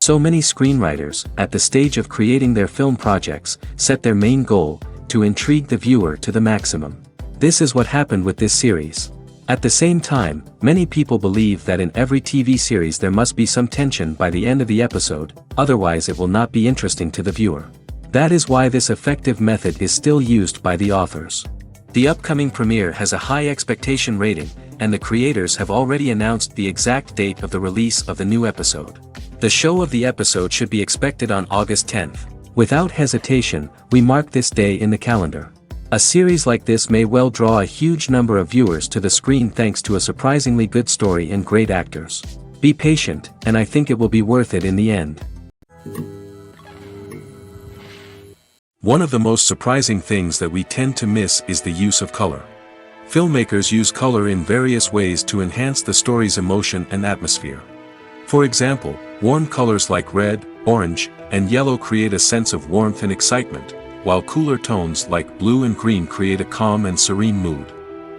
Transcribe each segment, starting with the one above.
So many screenwriters, at the stage of creating their film projects, set their main goal, to intrigue the viewer to the maximum. This is what happened with this series. At the same time, many people believe that in every TV series there must be some tension by the end of the episode, otherwise it will not be interesting to the viewer. That is why this effective method is still used by the authors. The upcoming premiere has a high expectation rating, and the creators have already announced the exact date of the release of the new episode. The show of the episode should be expected on August 10th. Without hesitation, we mark this day in the calendar. A series like this may well draw a huge number of viewers to the screen thanks to a surprisingly good story and great actors. Be patient, and I think it will be worth it in the end. One of the most surprising things that we tend to miss is the use of color. Filmmakers use color in various ways to enhance the story's emotion and atmosphere. For example, warm colors like red, orange, and yellow create a sense of warmth and excitement, while cooler tones like blue and green create a calm and serene mood.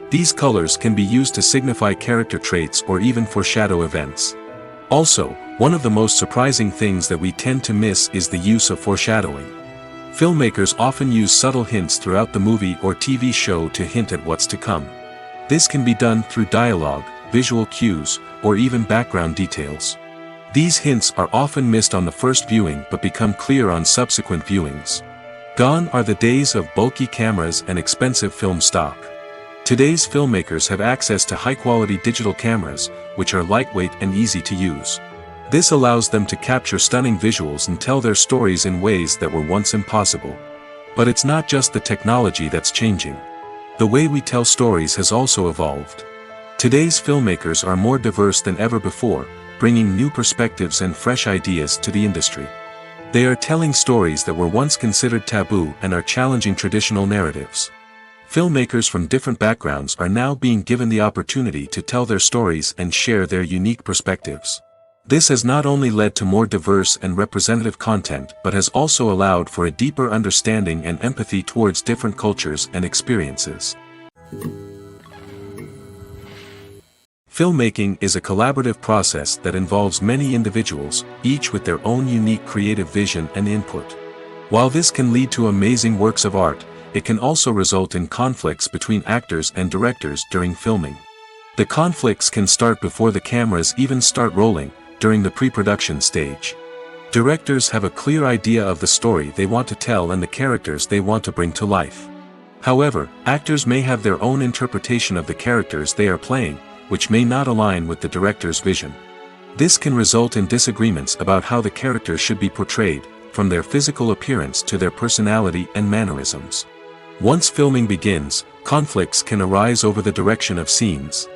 These colors can be used to signify character traits or even foreshadow events. Also, one of the most surprising things that we tend to miss is the use of foreshadowing. Filmmakers often use subtle hints throughout the movie or TV show to hint at what's to come. This can be done through dialogue, visual cues, or even background details. These hints are often missed on the first viewing but become clear on subsequent viewings. Gone are the days of bulky cameras and expensive film stock. Today's filmmakers have access to high-quality digital cameras, which are lightweight and easy to use. This allows them to capture stunning visuals and tell their stories in ways that were once impossible. But it's not just the technology that's changing. The way we tell stories has also evolved. Today's filmmakers are more diverse than ever before, bringing new perspectives and fresh ideas to the industry. They are telling stories that were once considered taboo and are challenging traditional narratives. Filmmakers from different backgrounds are now being given the opportunity to tell their stories and share their unique perspectives. This has not only led to more diverse and representative content but has also allowed for a deeper understanding and empathy towards different cultures and experiences. Filmmaking is a collaborative process that involves many individuals, each with their own unique creative vision and input. While this can lead to amazing works of art, it can also result in conflicts between actors and directors during filming. The conflicts can start before the cameras even start rolling, during the pre-production stage. Directors have a clear idea of the story they want to tell and the characters they want to bring to life. However, actors may have their own interpretation of the characters they are playing, which may not align with the director's vision. This can result in disagreements about how the characters should be portrayed, from their physical appearance to their personality and mannerisms. Once filming begins, conflicts can arise over the direction of scenes.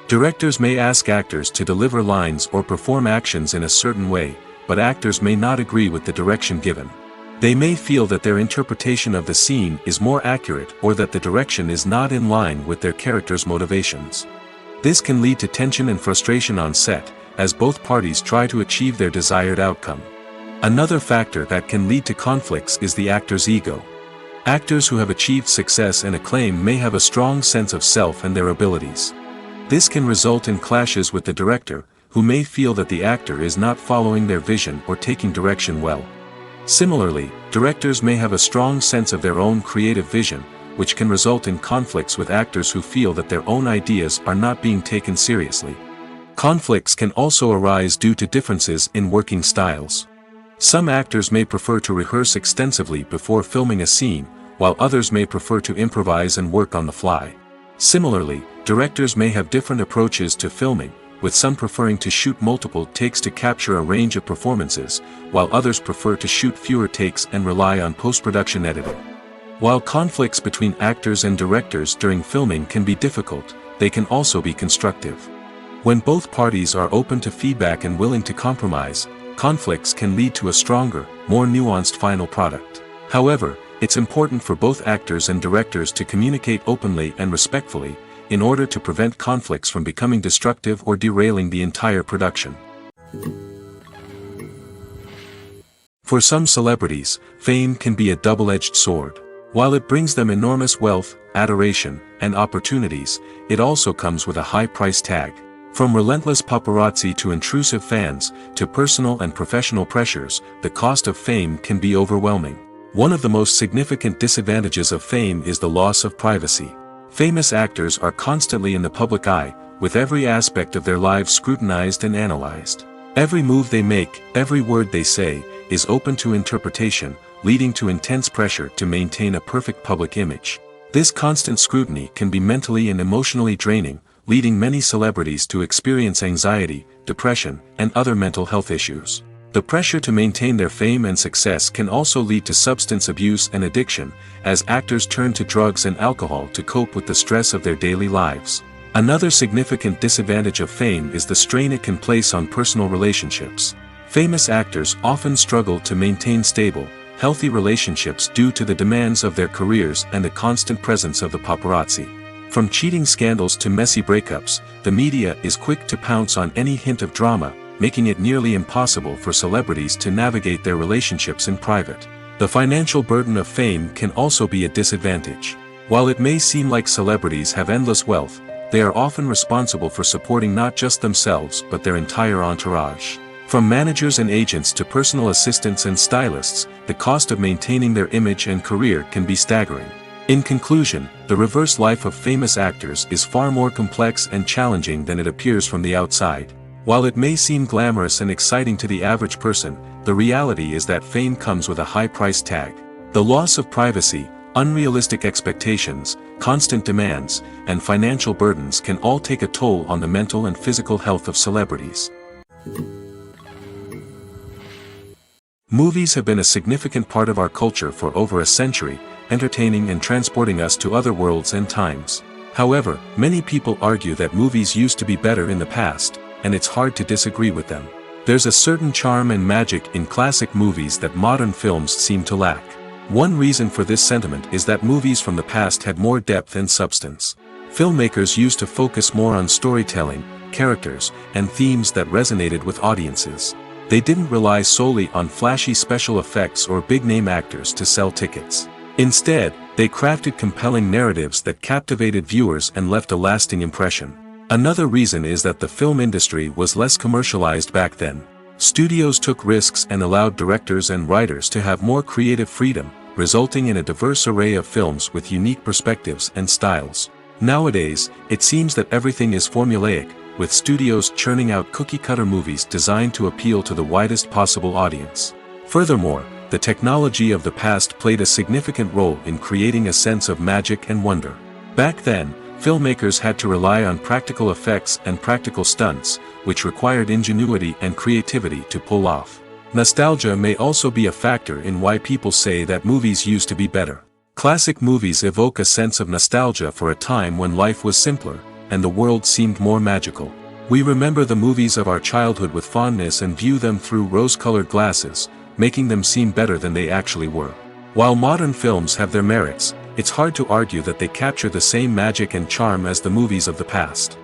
Directors may ask actors to deliver lines or perform actions in a certain way, but actors may not agree with the direction given. They may feel that their interpretation of the scene is more accurate or that the direction is not in line with their character's motivations. This can lead to tension and frustration on set, as both parties try to achieve their desired outcome. Another factor that can lead to conflicts is the actor's ego. Actors who have achieved success and acclaim may have a strong sense of self and their abilities. This can result in clashes with the director, who may feel that the actor is not following their vision or taking direction well. Similarly, directors may have a strong sense of their own creative vision, which can result in conflicts with actors who feel that their own ideas are not being taken seriously. Conflicts can also arise due to differences in working styles. Some actors may prefer to rehearse extensively before filming a scene, while others may prefer to improvise and work on the fly. Similarly, directors may have different approaches to filming, with some preferring to shoot multiple takes to capture a range of performances, while others prefer to shoot fewer takes and rely on post-production editing. While conflicts between actors and directors during filming can be difficult, they can also be constructive. When both parties are open to feedback and willing to compromise, conflicts can lead to a stronger, more nuanced final product. However, it's important for both actors and directors to communicate openly and respectfully, in order to prevent conflicts from becoming destructive or derailing the entire production. For some celebrities, fame can be a double-edged sword. While it brings them enormous wealth, adoration, and opportunities, it also comes with a high price tag. From relentless paparazzi to intrusive fans, to personal and professional pressures, the cost of fame can be overwhelming. One of the most significant disadvantages of fame is the loss of privacy. Famous actors are constantly in the public eye, with every aspect of their lives scrutinized and analyzed. Every move they make, every word they say, is open to interpretation, leading to intense pressure to maintain a perfect public image. This constant scrutiny can be mentally and emotionally draining, leading many celebrities to experience anxiety, depression, and other mental health issues. The pressure to maintain their fame and success can also lead to substance abuse and addiction, as actors turn to drugs and alcohol to cope with the stress of their daily lives. Another significant disadvantage of fame is the strain it can place on personal relationships. Famous actors often struggle to maintain stable, healthy relationships due to the demands of their careers and the constant presence of the paparazzi. From cheating scandals to messy breakups, the media is quick to pounce on any hint of drama, making it nearly impossible for celebrities to navigate their relationships in private. The financial burden of fame can also be a disadvantage. While it may seem like celebrities have endless wealth, they are often responsible for supporting not just themselves but their entire entourage. From managers and agents to personal assistants and stylists, the cost of maintaining their image and career can be staggering. In conclusion, the reverse life of famous actors is far more complex and challenging than it appears from the outside. While it may seem glamorous and exciting to the average person, the reality is that fame comes with a high price tag. The loss of privacy, unrealistic expectations, constant demands, and financial burdens can all take a toll on the mental and physical health of celebrities. Movies have been a significant part of our culture for over a century, entertaining and transporting us to other worlds and times. However, many people argue that movies used to be better in the past, and it's hard to disagree with them. There's a certain charm and magic in classic movies that modern films seem to lack. One reason for this sentiment is that movies from the past had more depth and substance. Filmmakers used to focus more on storytelling, characters, and themes that resonated with audiences. They didn't rely solely on flashy special effects or big-name actors to sell tickets. Instead, they crafted compelling narratives that captivated viewers and left a lasting impression. Another reason is that the film industry was less commercialized back then. Studios took risks and allowed directors and writers to have more creative freedom, resulting in a diverse array of films with unique perspectives and styles. Nowadays, it seems that everything is formulaic, with studios churning out cookie-cutter movies designed to appeal to the widest possible audience. Furthermore, the technology of the past played a significant role in creating a sense of magic and wonder. Back then, filmmakers had to rely on practical effects and practical stunts, which required ingenuity and creativity to pull off. Nostalgia may also be a factor in why people say that movies used to be better. Classic movies evoke a sense of nostalgia for a time when life was simpler, and the world seemed more magical. We remember the movies of our childhood with fondness and view them through rose-colored glasses, making them seem better than they actually were. While modern films have their merits, it's hard to argue that they capture the same magic and charm as the movies of the past.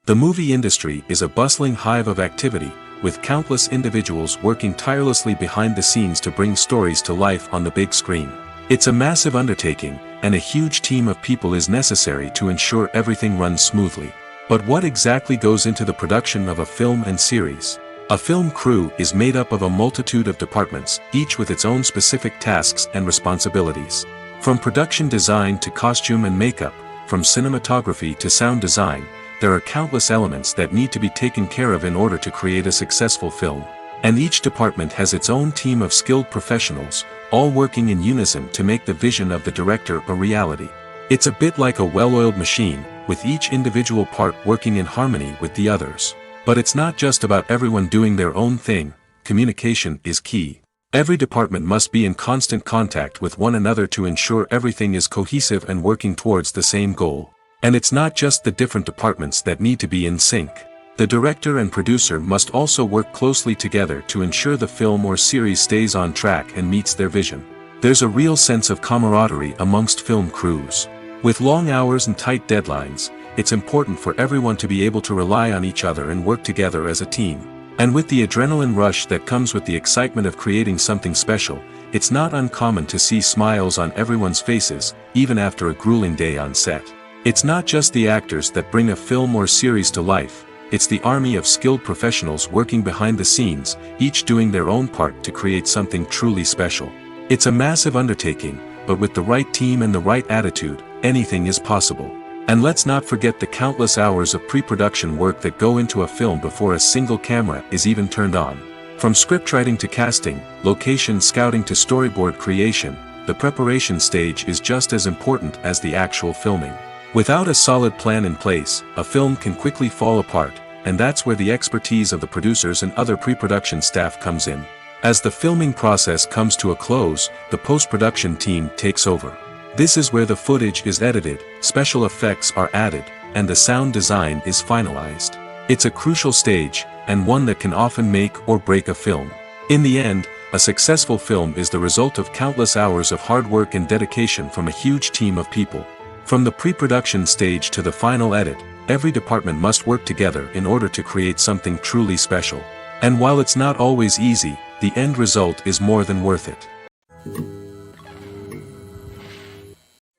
The movie industry is a bustling hive of activity, with countless individuals working tirelessly behind the scenes to bring stories to life on the big screen. It's a massive undertaking, and a huge team of people is necessary to ensure everything runs smoothly. But what exactly goes into the production of a film and series? A film crew is made up of a multitude of departments, each with its own specific tasks and responsibilities. From production design to costume and makeup, from cinematography to sound design, there are countless elements that need to be taken care of in order to create a successful film. And each department has its own team of skilled professionals, all working in unison to make the vision of the director a reality. It's a bit like a well-oiled machine, with each individual part working in harmony with the others. But it's not just about everyone doing their own thing. Communication is key. Every department must be in constant contact with one another to ensure everything is cohesive and working towards the same goal. And it's not just the different departments that need to be in sync. The director and producer must also work closely together to ensure the film or series stays on track and meets their vision. There's a real sense of camaraderie amongst film crews. With long hours and tight deadlines, it's important for everyone to be able to rely on each other and work together as a team. And with the adrenaline rush that comes with the excitement of creating something special, it's not uncommon to see smiles on everyone's faces, even after a grueling day on set. It's not just the actors that bring a film or series to life. It's the army of skilled professionals working behind the scenes, each doing their own part to create something truly special. It's a massive undertaking, but with the right team and the right attitude, anything is possible. And let's not forget the countless hours of pre-production work that go into a film before a single camera is even turned on. From scriptwriting to casting, location scouting to storyboard creation, the preparation stage is just as important as the actual filming. Without a solid plan in place, a film can quickly fall apart, and that's where the expertise of the producers and other pre-production staff comes in. As the filming process comes to a close, the post-production team takes over. This is where the footage is edited, special effects are added, and the sound design is finalized. It's a crucial stage, and one that can often make or break a film. In the end, a successful film is the result of countless hours of hard work and dedication from a huge team of people. From the pre-production stage to the final edit, every department must work together in order to create something truly special. And while it's not always easy, the end result is more than worth it.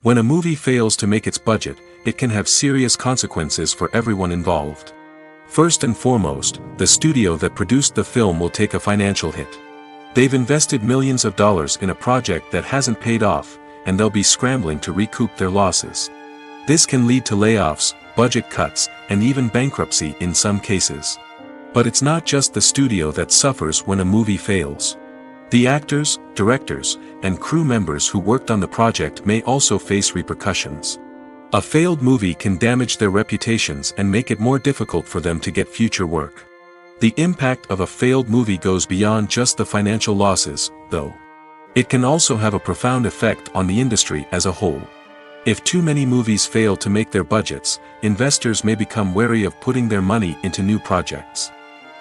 When a movie fails to make its budget, it can have serious consequences for everyone involved. First and foremost, the studio that produced the film will take a financial hit. They've invested millions of dollars in a project that hasn't paid off, and they'll be scrambling to recoup their losses. This can lead to layoffs, budget cuts, and even bankruptcy in some cases. But it's not just the studio that suffers when a movie fails. The actors, directors, and crew members who worked on the project may also face repercussions. A failed movie can damage their reputations and make it more difficult for them to get future work. The impact of a failed movie goes beyond just the financial losses, though. It can also have a profound effect on the industry as a whole. If too many movies fail to make their budgets, investors may become wary of putting their money into new projects.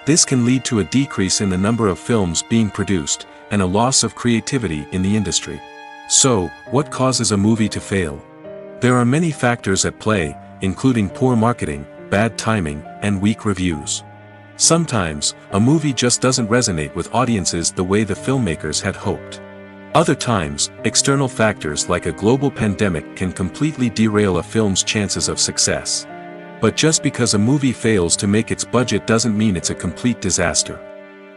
This can lead to a decrease in the number of films being produced, and a loss of creativity in the industry. So, what causes a movie to fail? There are many factors at play, including poor marketing, bad timing, and weak reviews. Sometimes, a movie just doesn't resonate with audiences the way the filmmakers had hoped. Other times, external factors like a global pandemic can completely derail a film's chances of success. But just because a movie fails to make its budget doesn't mean it's a complete disaster.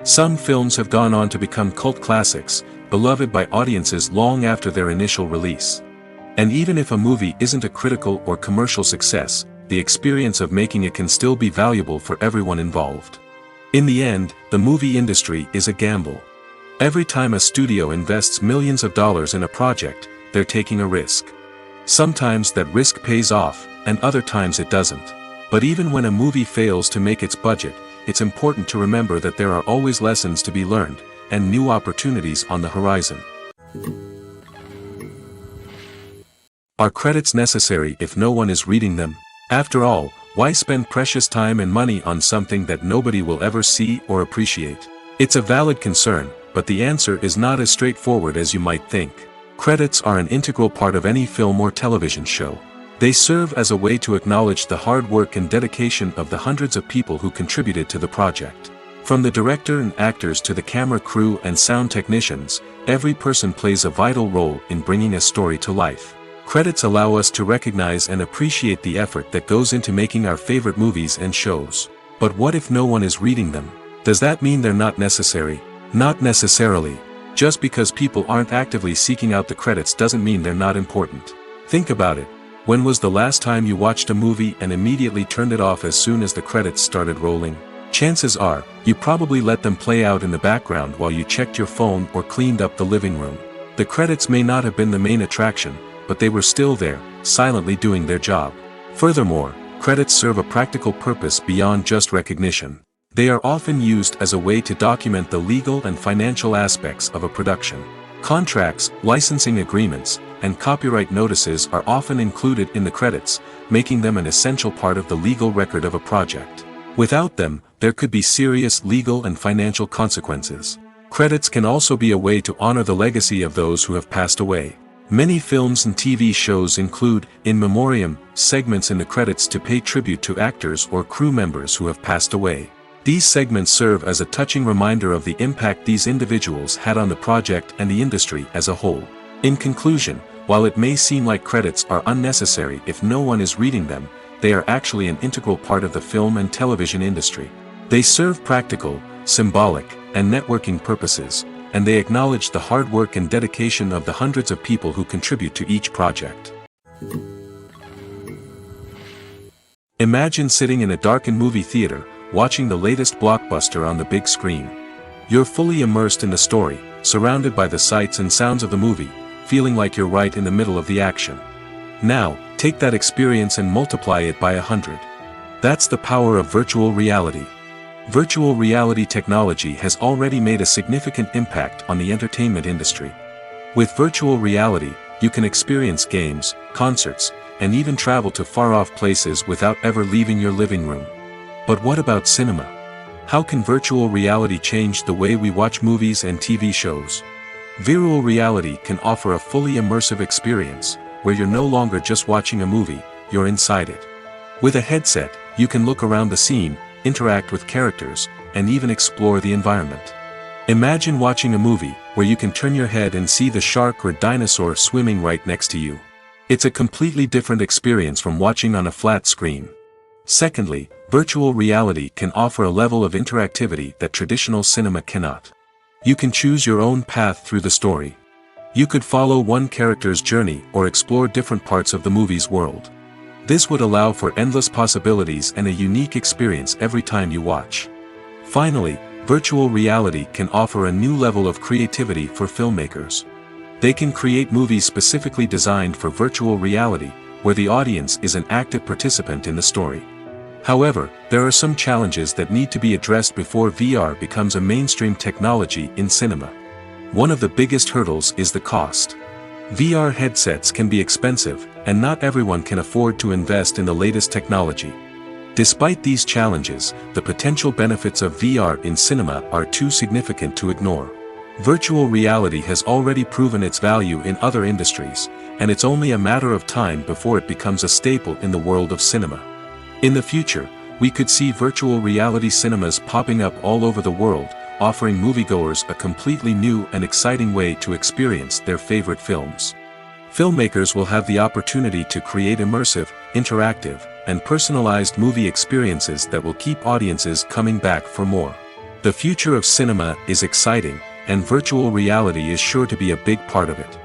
Some films have gone on to become cult classics, beloved by audiences long after their initial release. And even if a movie isn't a critical or commercial success, the experience of making it can still be valuable for everyone involved. In the end, the movie industry is a gamble. Every time a studio invests millions of dollars in a project, they're taking a risk. Sometimes that risk pays off, and other times it doesn't. But even when a movie fails to make its budget, it's important to remember that there are always lessons to be learned, and new opportunities on the horizon. Are credits necessary if no one is reading them? After all, why spend precious time and money on something that nobody will ever see or appreciate? It's a valid concern, but the answer is not as straightforward as you might think. Credits are an integral part of any film or television show. They serve as a way to acknowledge the hard work and dedication of the hundreds of people who contributed to the project. From the director and actors to the camera crew and sound technicians, every person plays a vital role in bringing a story to life. Credits allow us to recognize and appreciate the effort that goes into making our favorite movies and shows. But what if no one is reading them? Does that mean they're not necessary? Not necessarily. Just because people aren't actively seeking out the credits doesn't mean they're not important. Think about it. When was the last time you watched a movie and immediately turned it off as soon as the credits started rolling? Chances are, you probably let them play out in the background while you checked your phone or cleaned up the living room. The credits may not have been the main attraction, but they were still there, silently doing their job. Furthermore, credits serve a practical purpose beyond just recognition. They are often used as a way to document the legal and financial aspects of a production. Contracts, licensing agreements, and copyright notices are often included in the credits, making them an essential part of the legal record of a project. Without them, there could be serious legal and financial consequences. Credits can also be a way to honor the legacy of those who have passed away. Many films and TV shows include, in memoriam, segments in the credits to pay tribute to actors or crew members who have passed away. These segments serve as a touching reminder of the impact these individuals had on the project and the industry as a whole. In conclusion, while it may seem like credits are unnecessary if no one is reading them, they are actually an integral part of the film and television industry. They serve practical, symbolic, and networking purposes, and they acknowledge the hard work and dedication of the hundreds of people who contribute to each project. Imagine sitting in a darkened movie theater, watching the latest blockbuster on the big screen. You're fully immersed in the story, surrounded by the sights and sounds of the movie, feeling like you're right in the middle of the action. Now, take that experience and multiply it by 100. That's the power of virtual reality. Virtual reality technology has already made a significant impact on the entertainment industry. With virtual reality, you can experience games, concerts, and even travel to far-off places without ever leaving your living room. But what about cinema? How can virtual reality change the way we watch movies and TV shows? Virtual reality can offer a fully immersive experience, where you're no longer just watching a movie, you're inside it. With a headset, you can look around the scene, interact with characters, and even explore the environment. Imagine watching a movie where you can turn your head and see the shark or dinosaur swimming right next to you. It's a completely different experience from watching on a flat screen. Secondly, virtual reality can offer a level of interactivity that traditional cinema cannot. You can choose your own path through the story. You could follow one character's journey or explore different parts of the movie's world. This would allow for endless possibilities and a unique experience every time you watch. Finally, virtual reality can offer a new level of creativity for filmmakers. They can create movies specifically designed for virtual reality, where the audience is an active participant in the story. However, there are some challenges that need to be addressed before VR becomes a mainstream technology in cinema. One of the biggest hurdles is the cost. VR headsets can be expensive, and not everyone can afford to invest in the latest technology. Despite these challenges, the potential benefits of VR in cinema are too significant to ignore. Virtual reality has already proven its value in other industries, and it's only a matter of time before it becomes a staple in the world of cinema. In the future, we could see virtual reality cinemas popping up all over the world, offering moviegoers a completely new and exciting way to experience their favorite films. Filmmakers will have the opportunity to create immersive, interactive, and personalized movie experiences that will keep audiences coming back for more. The future of cinema is exciting, and virtual reality is sure to be a big part of it.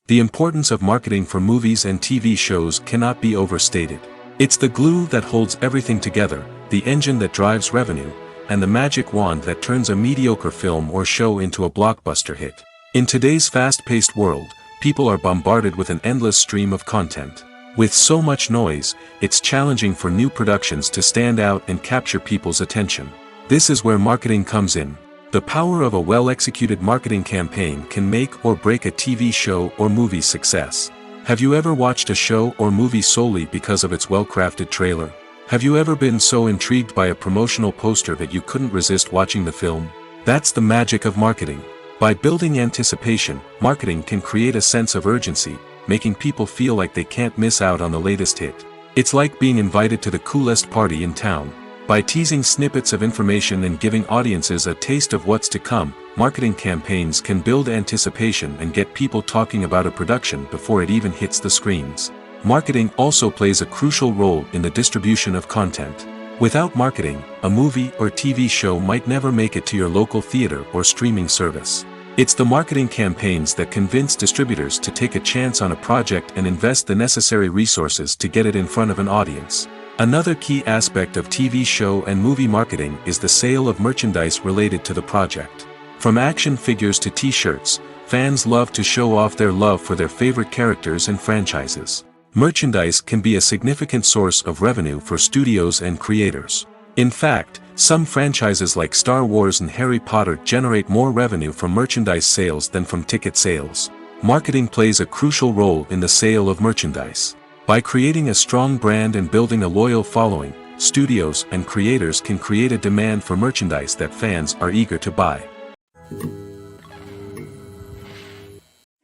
The importance of marketing for movies and TV shows cannot be overstated. It's the glue that holds everything together, the engine that drives revenue, and the magic wand that turns a mediocre film or show into a blockbuster hit. In today's fast-paced world, people are bombarded with an endless stream of content. With so much noise, it's challenging for new productions to stand out and capture people's attention. This is where marketing comes in. The power of a well-executed marketing campaign can make or break a TV show or movie's success. Have you ever watched a show or movie solely because of its well-crafted trailer? Have you ever been so intrigued by a promotional poster that you couldn't resist watching the film? That's the magic of marketing. By building anticipation, marketing can create a sense of urgency, making people feel like they can't miss out on the latest hit. It's like being invited to the coolest party in town. By teasing snippets of information and giving audiences a taste of what's to come, marketing campaigns can build anticipation and get people talking about a production before it even hits the screens. Marketing also plays a crucial role in the distribution of content. Without marketing, a movie or TV show might never make it to your local theater or streaming service. It's the marketing campaigns that convince distributors to take a chance on a project and invest the necessary resources to get it in front of an audience. Another key aspect of TV show and movie marketing is the sale of merchandise related to the project. From action figures to t-shirts, fans love to show off their love for their favorite characters and franchises. Merchandise can be a significant source of revenue for studios and creators. In fact, some franchises like Star Wars and Harry Potter generate more revenue from merchandise sales than from ticket sales. Marketing plays a crucial role in the sale of merchandise. By creating a strong brand and building a loyal following, studios and creators can create a demand for merchandise that fans are eager to buy.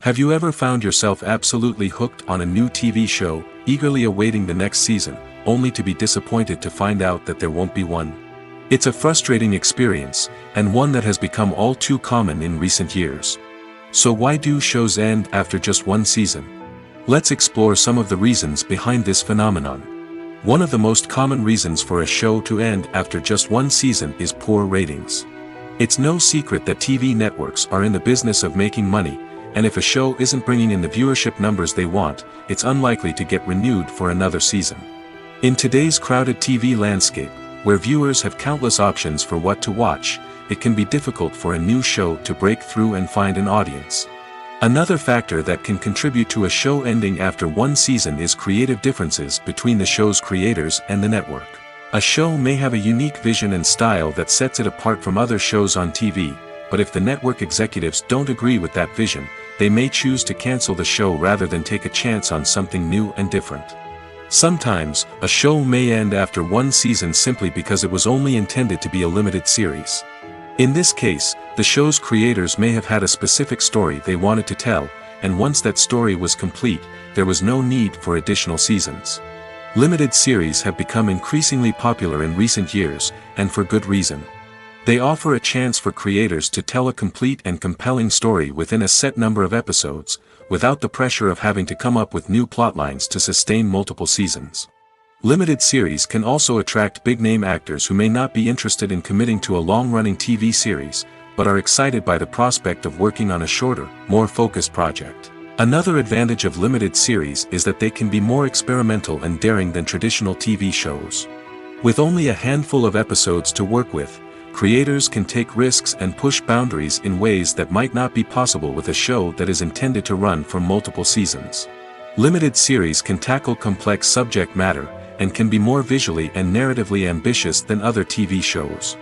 Have you ever found yourself absolutely hooked on a new TV show, eagerly awaiting the next season, only to be disappointed to find out that there won't be one? It's a frustrating experience, and one that has become all too common in recent years. So why do shows end after just one season? Let's explore some of the reasons behind this phenomenon. One of the most common reasons for a show to end after just one season is poor ratings. It's no secret that TV networks are in the business of making money, and if a show isn't bringing in the viewership numbers they want, it's unlikely to get renewed for another season. In today's crowded TV landscape, where viewers have countless options for what to watch, it can be difficult for a new show to break through and find an audience. Another factor that can contribute to a show ending after one season is creative differences between the show's creators and the network. A show may have a unique vision and style that sets it apart from other shows on TV, but if the network executives don't agree with that vision, they may choose to cancel the show rather than take a chance on something new and different. Sometimes, a show may end after one season simply because it was only intended to be a limited series. In this case, the show's creators may have had a specific story they wanted to tell, and once that story was complete, there was no need for additional seasons. Limited series have become increasingly popular in recent years, and for good reason. They offer a chance for creators to tell a complete and compelling story within a set number of episodes, without the pressure of having to come up with new plotlines to sustain multiple seasons. Limited series can also attract big-name actors who may not be interested in committing to a long-running TV series, but are excited by the prospect of working on a shorter, more focused project. Another advantage of limited series is that they can be more experimental and daring than traditional TV shows. With only a handful of episodes to work with, creators can take risks and push boundaries in ways that might not be possible with a show that is intended to run for multiple seasons. Limited series can tackle complex subject matter, and can be more visually and narratively ambitious than other TV shows.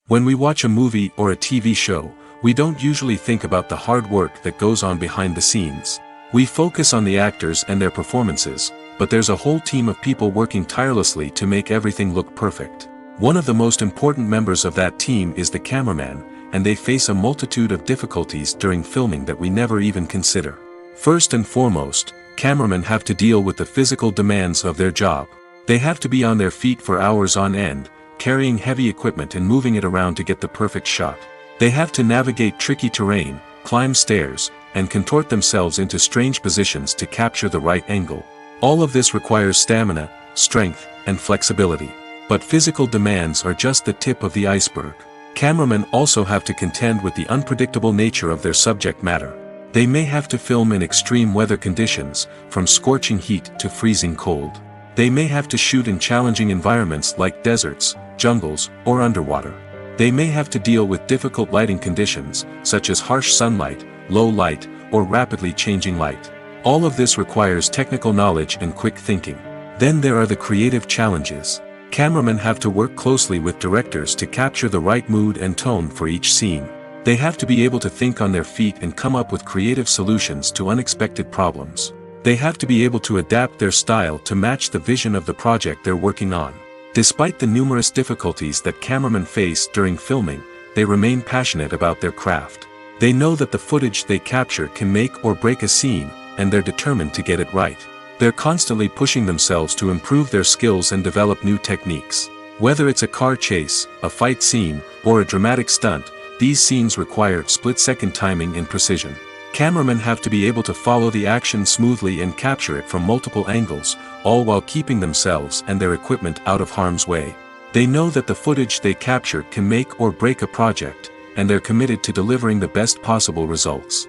When we watch a movie or a TV show, we don't usually think about the hard work that goes on behind the scenes. We focus on the actors and their performances, but there's a whole team of people working tirelessly to make everything look perfect. One of the most important members of that team is the cameraman, and they face a multitude of difficulties during filming that we never even consider. First and foremost, cameramen have to deal with the physical demands of their job. They have to be on their feet for hours on end, carrying heavy equipment and moving it around to get the perfect shot. They have to navigate tricky terrain, climb stairs, and contort themselves into strange positions to capture the right angle. All of this requires stamina, strength, and flexibility. But physical demands are just the tip of the iceberg. Cameramen also have to contend with the unpredictable nature of their subject matter. They may have to film in extreme weather conditions, from scorching heat to freezing cold. They may have to shoot in challenging environments like deserts, jungles, or underwater. They may have to deal with difficult lighting conditions, such as harsh sunlight, low light, or rapidly changing light. All of this requires technical knowledge and quick thinking. Then there are the creative challenges. Cameramen have to work closely with directors to capture the right mood and tone for each scene. They have to be able to think on their feet and come up with creative solutions to unexpected problems. They have to be able to adapt their style to match the vision of the project they're working on. Despite the numerous difficulties that cameramen face during filming, they remain passionate about their craft. They know that the footage they capture can make or break a scene, and they're determined to get it right. They're constantly pushing themselves to improve their skills and develop new techniques. Whether it's a car chase, a fight scene, or a dramatic stunt, these scenes require split-second timing and precision. Cameramen have to be able to follow the action smoothly and capture it from multiple angles, all while keeping themselves and their equipment out of harm's way. They know that the footage they capture can make or break a project, and they're committed to delivering the best possible results.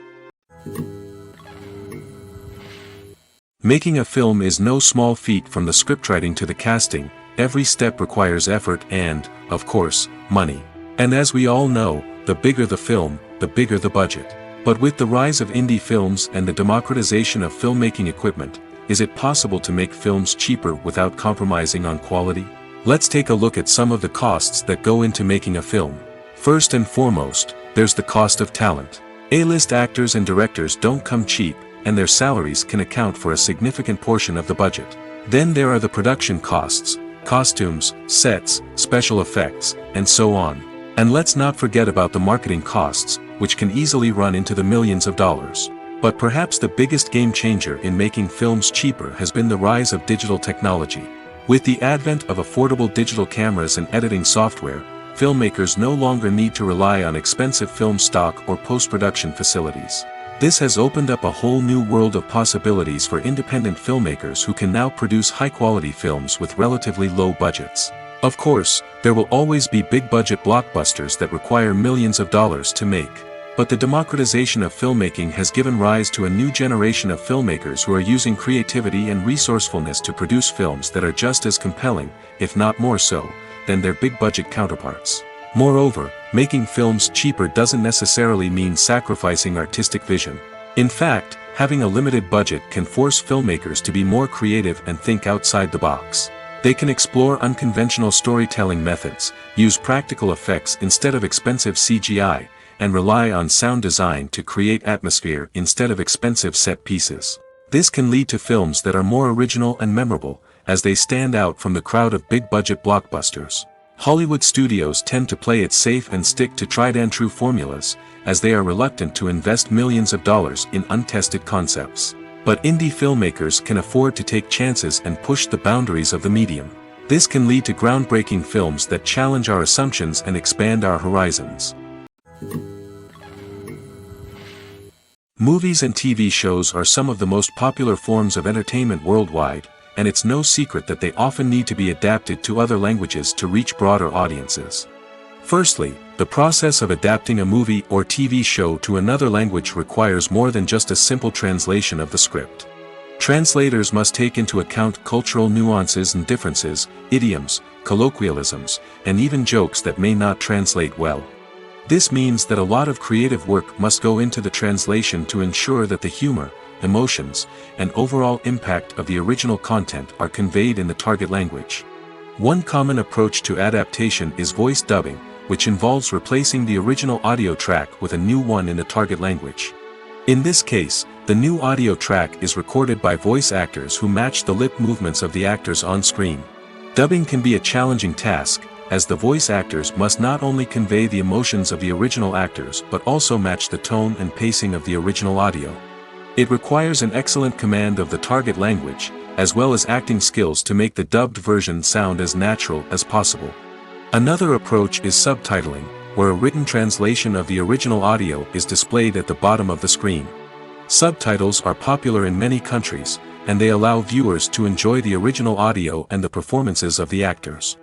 Making a film is no small feat. From the scriptwriting to the casting, every step requires effort and, of course, money. And as we all know, the bigger the film, the bigger the budget. But with the rise of indie films and the democratization of filmmaking equipment, is it possible to make films cheaper without compromising on quality? Let's take a look at some of the costs that go into making a film. First and foremost, there's the cost of talent. A-list actors and directors don't come cheap, and their salaries can account for a significant portion of the budget. Then there are the production costs, costumes, sets, special effects, and so on. And let's not forget about the marketing costs, which can easily run into the millions of dollars. But perhaps the biggest game changer in making films cheaper has been the rise of digital technology. With the advent of affordable digital cameras and editing software, filmmakers no longer need to rely on expensive film stock or post-production facilities. This has opened up a whole new world of possibilities for independent filmmakers who can now produce high-quality films with relatively low budgets. Of course, there will always be big-budget blockbusters that require millions of dollars to make. But the democratization of filmmaking has given rise to a new generation of filmmakers who are using creativity and resourcefulness to produce films that are just as compelling, if not more so, than their big-budget counterparts. Moreover, making films cheaper doesn't necessarily mean sacrificing artistic vision. In fact, having a limited budget can force filmmakers to be more creative and think outside the box. They can explore unconventional storytelling methods, use practical effects instead of expensive CGI, and rely on sound design to create atmosphere instead of expensive set pieces. This can lead to films that are more original and memorable, as they stand out from the crowd of big-budget blockbusters. Hollywood studios tend to play it safe and stick to tried-and-true formulas, as they are reluctant to invest millions of dollars in untested concepts. But indie filmmakers can afford to take chances and push the boundaries of the medium. This can lead to groundbreaking films that challenge our assumptions and expand our horizons. Movies and TV shows are some of the most popular forms of entertainment worldwide, and it's no secret that they often need to be adapted to other languages to reach broader audiences. Firstly, the process of adapting a movie or TV show to another language requires more than just a simple translation of the script. Translators must take into account cultural nuances and differences, idioms, colloquialisms, and even jokes that may not translate well. This means that a lot of creative work must go into the translation to ensure that the humor, emotions, and overall impact of the original content are conveyed in the target language. One common approach to adaptation is voice dubbing, which involves replacing the original audio track with a new one in the target language. In this case, the new audio track is recorded by voice actors who match the lip movements of the actors on screen. Dubbing can be a challenging task, as the voice actors must not only convey the emotions of the original actors but also match the tone and pacing of the original audio. It requires an excellent command of the target language, as well as acting skills to make the dubbed version sound as natural as possible. Another approach is subtitling, where a written translation of the original audio is displayed at the bottom of the screen. Subtitles are popular in many countries, and they allow viewers to enjoy the original audio and the performances of the actors.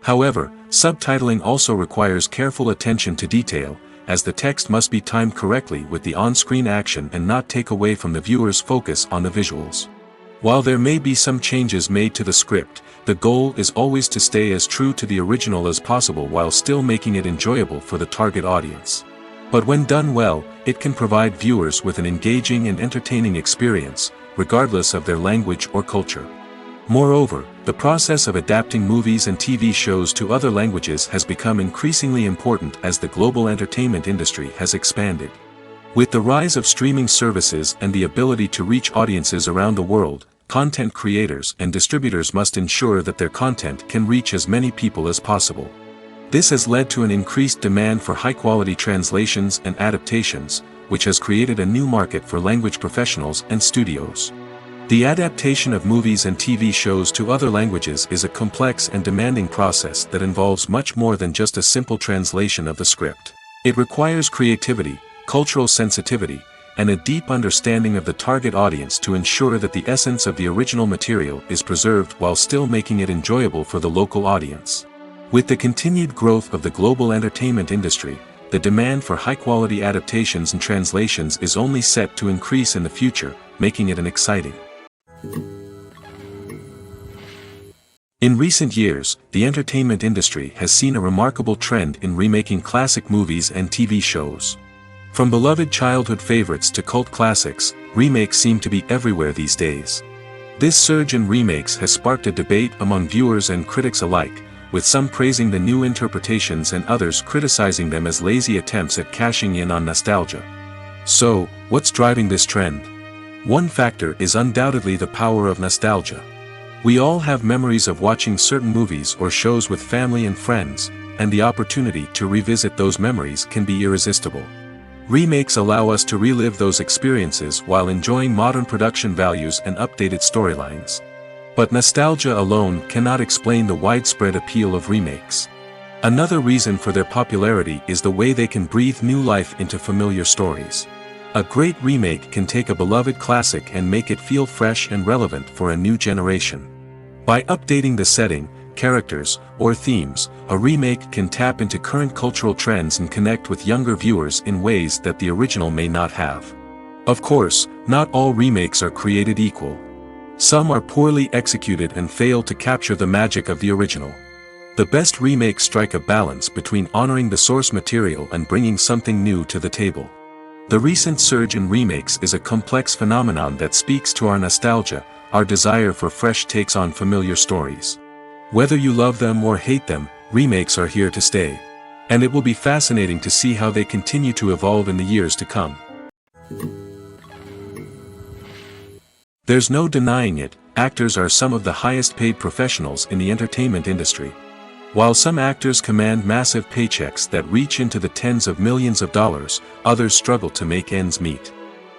However, subtitling also requires careful attention to detail, as the text must be timed correctly with the on-screen action and not take away from the viewer's focus on the visuals. While there may be some changes made to the script, the goal is always to stay as true to the original as possible while still making it enjoyable for the target audience. But when done well, it can provide viewers with an engaging and entertaining experience, regardless of their language or culture. Moreover, the process of adapting movies and TV shows to other languages has become increasingly important as the global entertainment industry has expanded. With the rise of streaming services and the ability to reach audiences around the world, content creators and distributors must ensure that their content can reach as many people as possible. This has led to an increased demand for high-quality translations and adaptations, which has created a new market for language professionals and studios. The adaptation of movies and TV shows to other languages is a complex and demanding process that involves much more than just a simple translation of the script. It requires creativity, cultural sensitivity, and a deep understanding of the target audience to ensure that the essence of the original material is preserved while still making it enjoyable for the local audience. With the continued growth of the global entertainment industry, the demand for high-quality adaptations and translations is only set to increase in the future, making it an exciting. In recent years, the entertainment industry has seen a remarkable trend in remaking classic movies and TV shows. From beloved childhood favorites to cult classics, remakes seem to be everywhere these days. This surge in remakes has sparked a debate among viewers and critics alike, with some praising the new interpretations and others criticizing them as lazy attempts at cashing in on nostalgia. So, what's driving this trend? One factor is undoubtedly the power of nostalgia. We all have memories of watching certain movies or shows with family and friends, and the opportunity to revisit those memories can be irresistible. Remakes allow us to relive those experiences while enjoying modern production values and updated storylines. But nostalgia alone cannot explain the widespread appeal of remakes. Another reason for their popularity is the way they can breathe new life into familiar stories. A great remake can take a beloved classic and make it feel fresh and relevant for a new generation. By updating the setting, characters, or themes, a remake can tap into current cultural trends and connect with younger viewers in ways that the original may not have. Of course, not all remakes are created equal. Some are poorly executed and fail to capture the magic of the original. The best remakes strike a balance between honoring the source material and bringing something new to the table. The recent surge in remakes is a complex phenomenon that speaks to our nostalgia, our desire for fresh takes on familiar stories. Whether you love them or hate them, remakes are here to stay. And it will be fascinating to see how they continue to evolve in the years to come. There's no denying it, actors are some of the highest paid professionals in the entertainment industry. While some actors command massive paychecks that reach into the tens of millions of dollars, others struggle to make ends meet.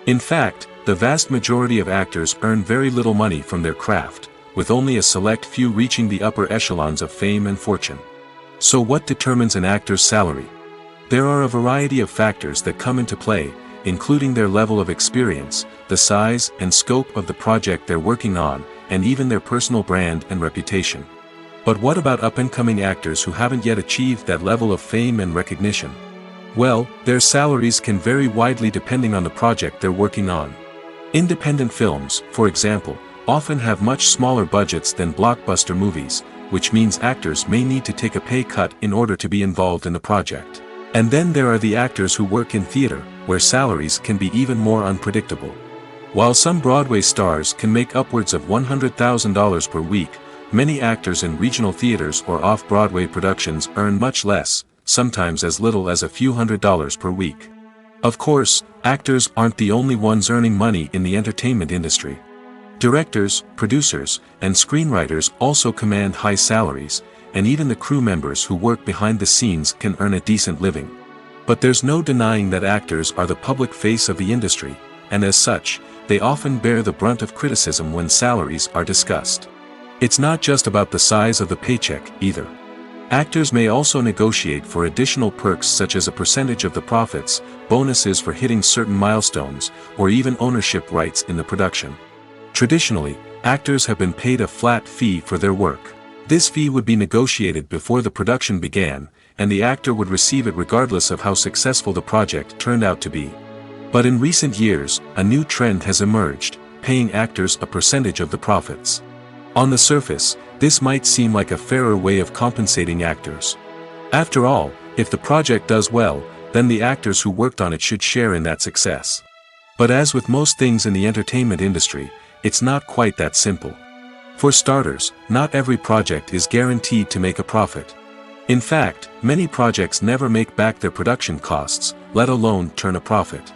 In fact, the vast majority of actors earn very little money from their craft, with only a select few reaching the upper echelons of fame and fortune. So what determines an actor's salary? There are a variety of factors that come into play, including their level of experience, the size and scope of the project they're working on, and even their personal brand and reputation. But what about up-and-coming actors who haven't yet achieved that level of fame and recognition? Well, their salaries can vary widely depending on the project they're working on. Independent films, for example, often have much smaller budgets than blockbuster movies, which means actors may need to take a pay cut in order to be involved in the project. And then there are the actors who work in theater, where salaries can be even more unpredictable. While some Broadway stars can make upwards of $100,000 per week, many actors in regional theaters or off-Broadway productions earn much less, sometimes as little as a few $100s per week. Of course, actors aren't the only ones earning money in the entertainment industry. Directors, producers, and screenwriters also command high salaries, and even the crew members who work behind the scenes can earn a decent living. But there's no denying that actors are the public face of the industry, and as such, they often bear the brunt of criticism when salaries are discussed. It's not just about the size of the paycheck, either. Actors may also negotiate for additional perks such as a percentage of the profits, bonuses for hitting certain milestones, or even ownership rights in the production. Traditionally, actors have been paid a flat fee for their work. This fee would be negotiated before the production began, and the actor would receive it regardless of how successful the project turned out to be. But in recent years, a new trend has emerged, paying actors a percentage of the profits. On the surface, this might seem like a fairer way of compensating actors. After all, if the project does well, then the actors who worked on it should share in that success. But as with most things in the entertainment industry, it's not quite that simple. For starters, not every project is guaranteed to make a profit. In fact, many projects never make back their production costs, let alone turn a profit.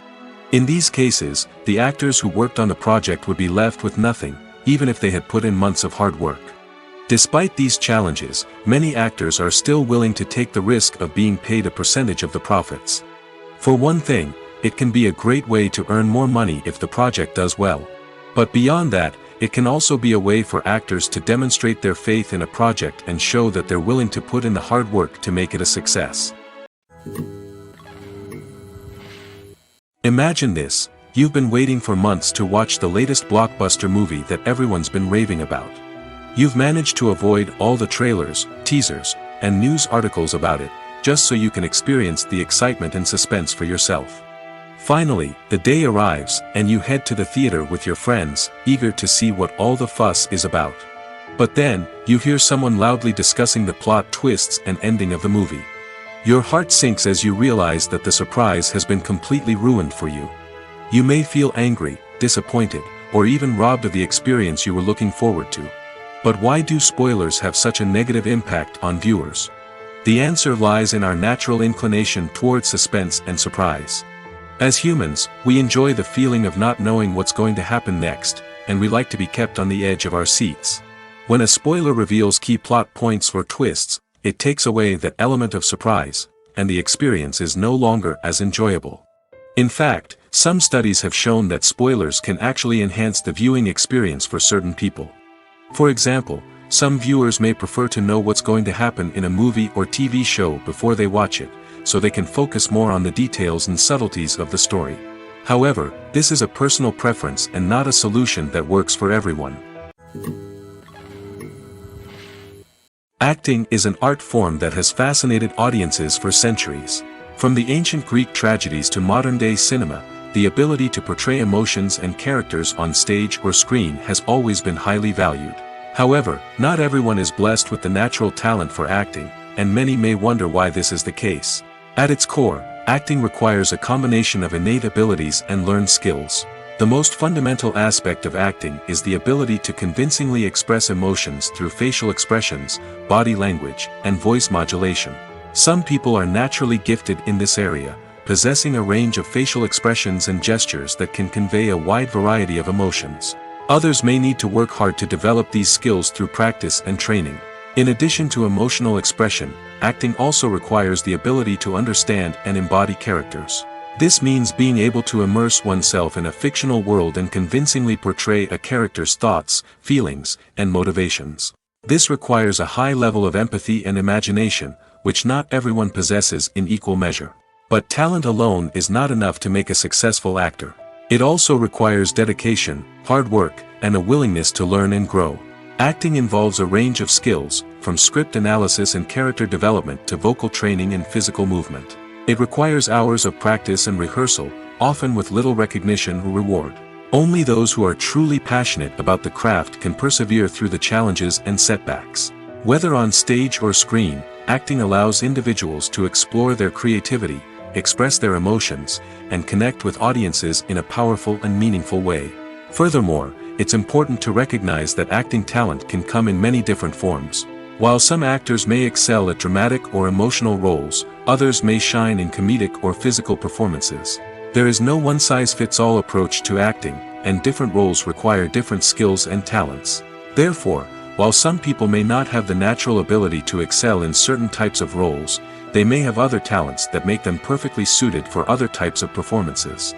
In these cases, the actors who worked on the project would be left with nothing, even if they had put in months of hard work. Despite these challenges, many actors are still willing to take the risk of being paid a percentage of the profits. For one thing, it can be a great way to earn more money if the project does well. But beyond that, it can also be a way for actors to demonstrate their faith in a project and show that they're willing to put in the hard work to make it a success. Imagine this: you've been waiting for months to watch the latest blockbuster movie that everyone's been raving about. You've managed to avoid all the trailers, teasers, and news articles about it, just so you can experience the excitement and suspense for yourself. Finally, the day arrives, and you head to the theater with your friends, eager to see what all the fuss is about. But then, you hear someone loudly discussing the plot twists and ending of the movie. Your heart sinks as you realize that the surprise has been completely ruined for you. You may feel angry, disappointed, or even robbed of the experience you were looking forward to. But why do spoilers have such a negative impact on viewers? The answer lies in our natural inclination towards suspense and surprise. As humans, we enjoy the feeling of not knowing what's going to happen next, and we like to be kept on the edge of our seats. When a spoiler reveals key plot points or twists, it takes away that element of surprise, and the experience is no longer as enjoyable. In fact, some studies have shown that spoilers can actually enhance the viewing experience for certain people. For example, some viewers may prefer to know what's going to happen in a movie or TV show before they watch it, so they can focus more on the details and subtleties of the story. However, this is a personal preference and not a solution that works for everyone. Acting is an art form that has fascinated audiences for centuries. From the ancient Greek tragedies to modern-day cinema, the ability to portray emotions and characters on stage or screen has always been highly valued. However, not everyone is blessed with the natural talent for acting, and many may wonder why this is the case. At its core, acting requires a combination of innate abilities and learned skills. The most fundamental aspect of acting is the ability to convincingly express emotions through facial expressions, body language, and voice modulation. Some people are naturally gifted in this area, possessing a range of facial expressions and gestures that can convey a wide variety of emotions. Others may need to work hard to develop these skills through practice and training. In addition to emotional expression, acting also requires the ability to understand and embody characters. This means being able to immerse oneself in a fictional world and convincingly portray a character's thoughts, feelings, and motivations. This requires a high level of empathy and imagination, which not everyone possesses in equal measure. But talent alone is not enough to make a successful actor. It also requires dedication, hard work, and a willingness to learn and grow. Acting involves a range of skills, from script analysis and character development to vocal training and physical movement. It requires hours of practice and rehearsal, often with little recognition or reward. Only those who are truly passionate about the craft can persevere through the challenges and setbacks. Whether on stage or screen, acting allows individuals to explore their creativity, express their emotions, and connect with audiences in a powerful and meaningful way. Furthermore, it's important to recognize that acting talent can come in many different forms. While some actors may excel at dramatic or emotional roles, others may shine in comedic or physical performances. There is no one-size-fits-all approach to acting, and different roles require different skills and talents. Therefore, while some people may not have the natural ability to excel in certain types of roles, they may have other talents that make them perfectly suited for other types of performances.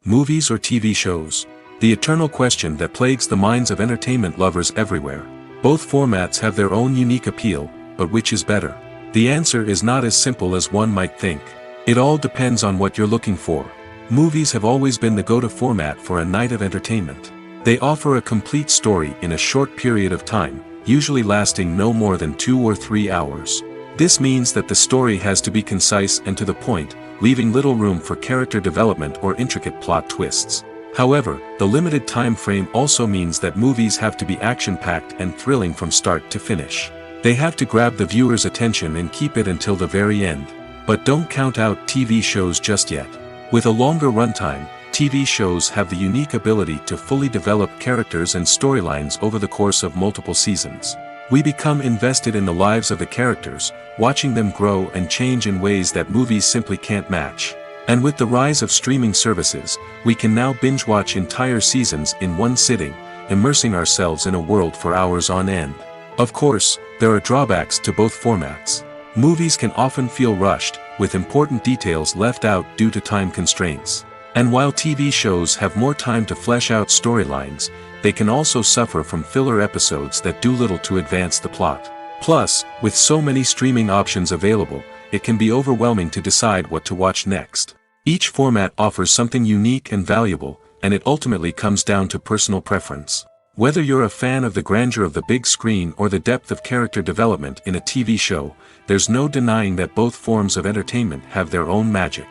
Movies or TV shows? The eternal question that plagues the minds of entertainment lovers everywhere. Both formats have their own unique appeal, but which is better? The answer is not as simple as one might think. It all depends on what you're looking for. Movies have always been the go-to format for a night of entertainment. They offer a complete story in a short period of time, usually lasting no more than 2 or 3 hours. This means that the story has to be concise and to the point, leaving little room for character development or intricate plot twists. However, the limited time frame also means that movies have to be action-packed and thrilling from start to finish. They have to grab the viewer's attention and keep it until the very end. But don't count out TV shows just yet. With a longer runtime, TV shows have the unique ability to fully develop characters and storylines over the course of multiple seasons. We become invested in the lives of the characters, watching them grow and change in ways that movies simply can't match. And with the rise of streaming services, we can now binge-watch entire seasons in one sitting, immersing ourselves in a world for hours on end. Of course, there are drawbacks to both formats. Movies can often feel rushed, with important details left out due to time constraints. And while TV shows have more time to flesh out storylines, they can also suffer from filler episodes that do little to advance the plot. Plus, with so many streaming options available, it can be overwhelming to decide what to watch next. Each format offers something unique and valuable, and it ultimately comes down to personal preference. Whether you're a fan of the grandeur of the big screen or the depth of character development in a TV show, there's no denying that both forms of entertainment have their own magic.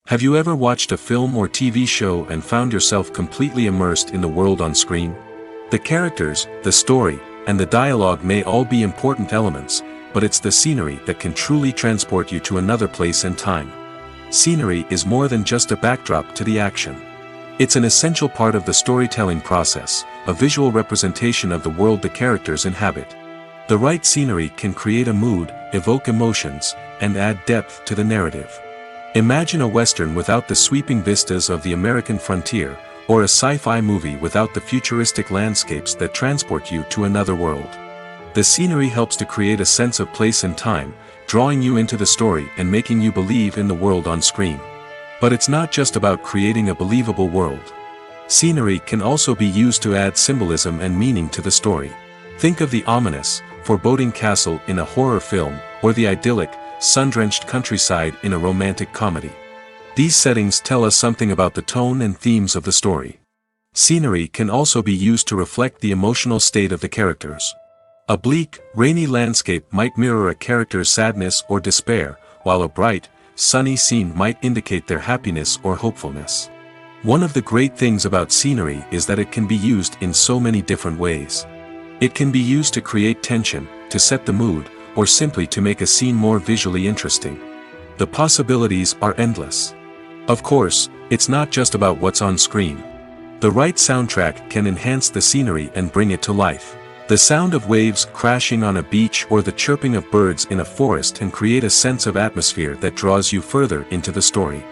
Have you ever watched a film or TV show and found yourself completely immersed in the world on screen? The characters, the story, and the dialogue may all be important elements, but it's the scenery that can truly transport you to another place and time. Scenery is more than just a backdrop to the action. It's an essential part of the storytelling process, a visual representation of the world the characters inhabit. The right scenery can create a mood, evoke emotions, and add depth to the narrative. Imagine a Western without the sweeping vistas of the American frontier, or a sci-fi movie without the futuristic landscapes that transport you to another world. The scenery helps to create a sense of place and time, drawing you into the story and making you believe in the world on screen. But it's not just about creating a believable world. Scenery can also be used to add symbolism and meaning to the story. Think of the ominous, foreboding castle in a horror film, or the idyllic, sun-drenched countryside in a romantic comedy. These settings tell us something about the tone and themes of the story. Scenery can also be used to reflect the emotional state of the characters. A bleak, rainy landscape might mirror a character's sadness or despair, while a bright, sunny scene might indicate their happiness or hopefulness. One of the great things about scenery is that it can be used in so many different ways. It can be used to create tension, to set the mood, or simply to make a scene more visually interesting. The possibilities are endless. Of course, it's not just about what's on screen. The right soundtrack can enhance the scenery and bring it to life. The sound of waves crashing on a beach or the chirping of birds in a forest can create a sense of atmosphere that draws you further into the story.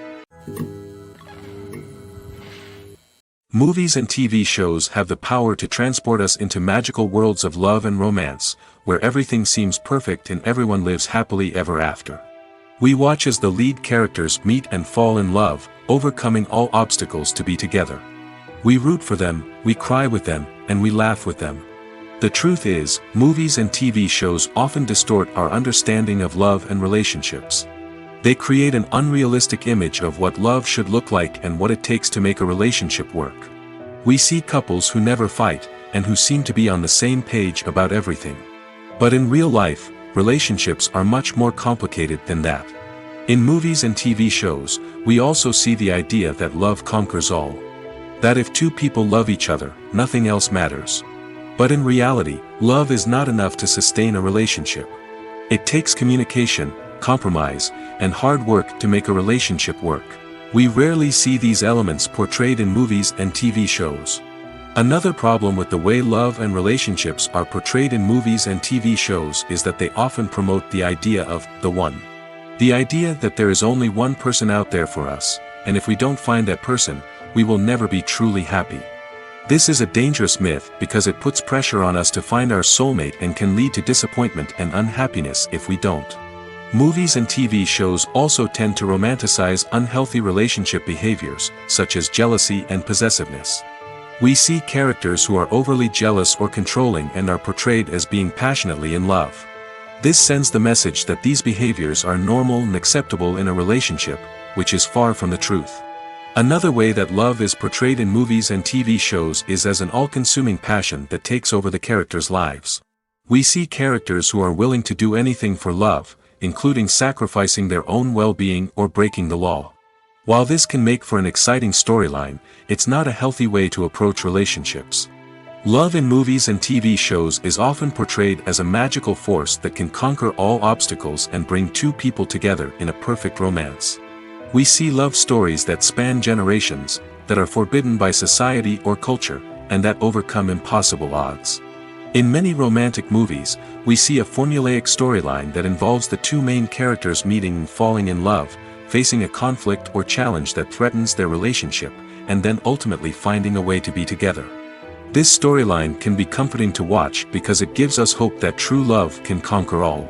Movies and TV shows have the power to transport us into magical worlds of love and romance, where everything seems perfect and everyone lives happily ever after. We watch as the lead characters meet and fall in love, overcoming all obstacles to be together. We root for them, we cry with them, and we laugh with them. The truth is, movies and TV shows often distort our understanding of love and relationships. They create an unrealistic image of what love should look like and what it takes to make a relationship work. We see couples who never fight, and who seem to be on the same page about everything. But in real life, relationships are much more complicated than that. In movies and TV shows, we also see the idea that love conquers all. That if two people love each other, nothing else matters. But in reality, love is not enough to sustain a relationship. It takes communication, compromise, and hard work to make a relationship work. We rarely see these elements portrayed in movies and TV shows. Another problem with the way love and relationships are portrayed in movies and TV shows is that they often promote the idea of the one. The idea that there is only one person out there for us, and if we don't find that person, we will never be truly happy. This is a dangerous myth because it puts pressure on us to find our soulmate and can lead to disappointment and unhappiness if we don't. Movies and TV shows also tend to romanticize unhealthy relationship behaviors, such as jealousy and possessiveness. We see characters who are overly jealous or controlling and are portrayed as being passionately in love. This sends the message that these behaviors are normal and acceptable in a relationship, which is far from the truth. Another way that love is portrayed in movies and TV shows is as an all-consuming passion that takes over the characters' lives. We see characters who are willing to do anything for love, including sacrificing their own well-being or breaking the law. While this can make for an exciting storyline, it's not a healthy way to approach relationships. Love in movies and TV shows is often portrayed as a magical force that can conquer all obstacles and bring two people together in a perfect romance. We see love stories that span generations, that are forbidden by society or culture, and that overcome impossible odds. In many romantic movies, we see a formulaic storyline that involves the two main characters meeting and falling in love, facing a conflict or challenge that threatens their relationship, and then ultimately finding a way to be together. This storyline can be comforting to watch because it gives us hope that true love can conquer all.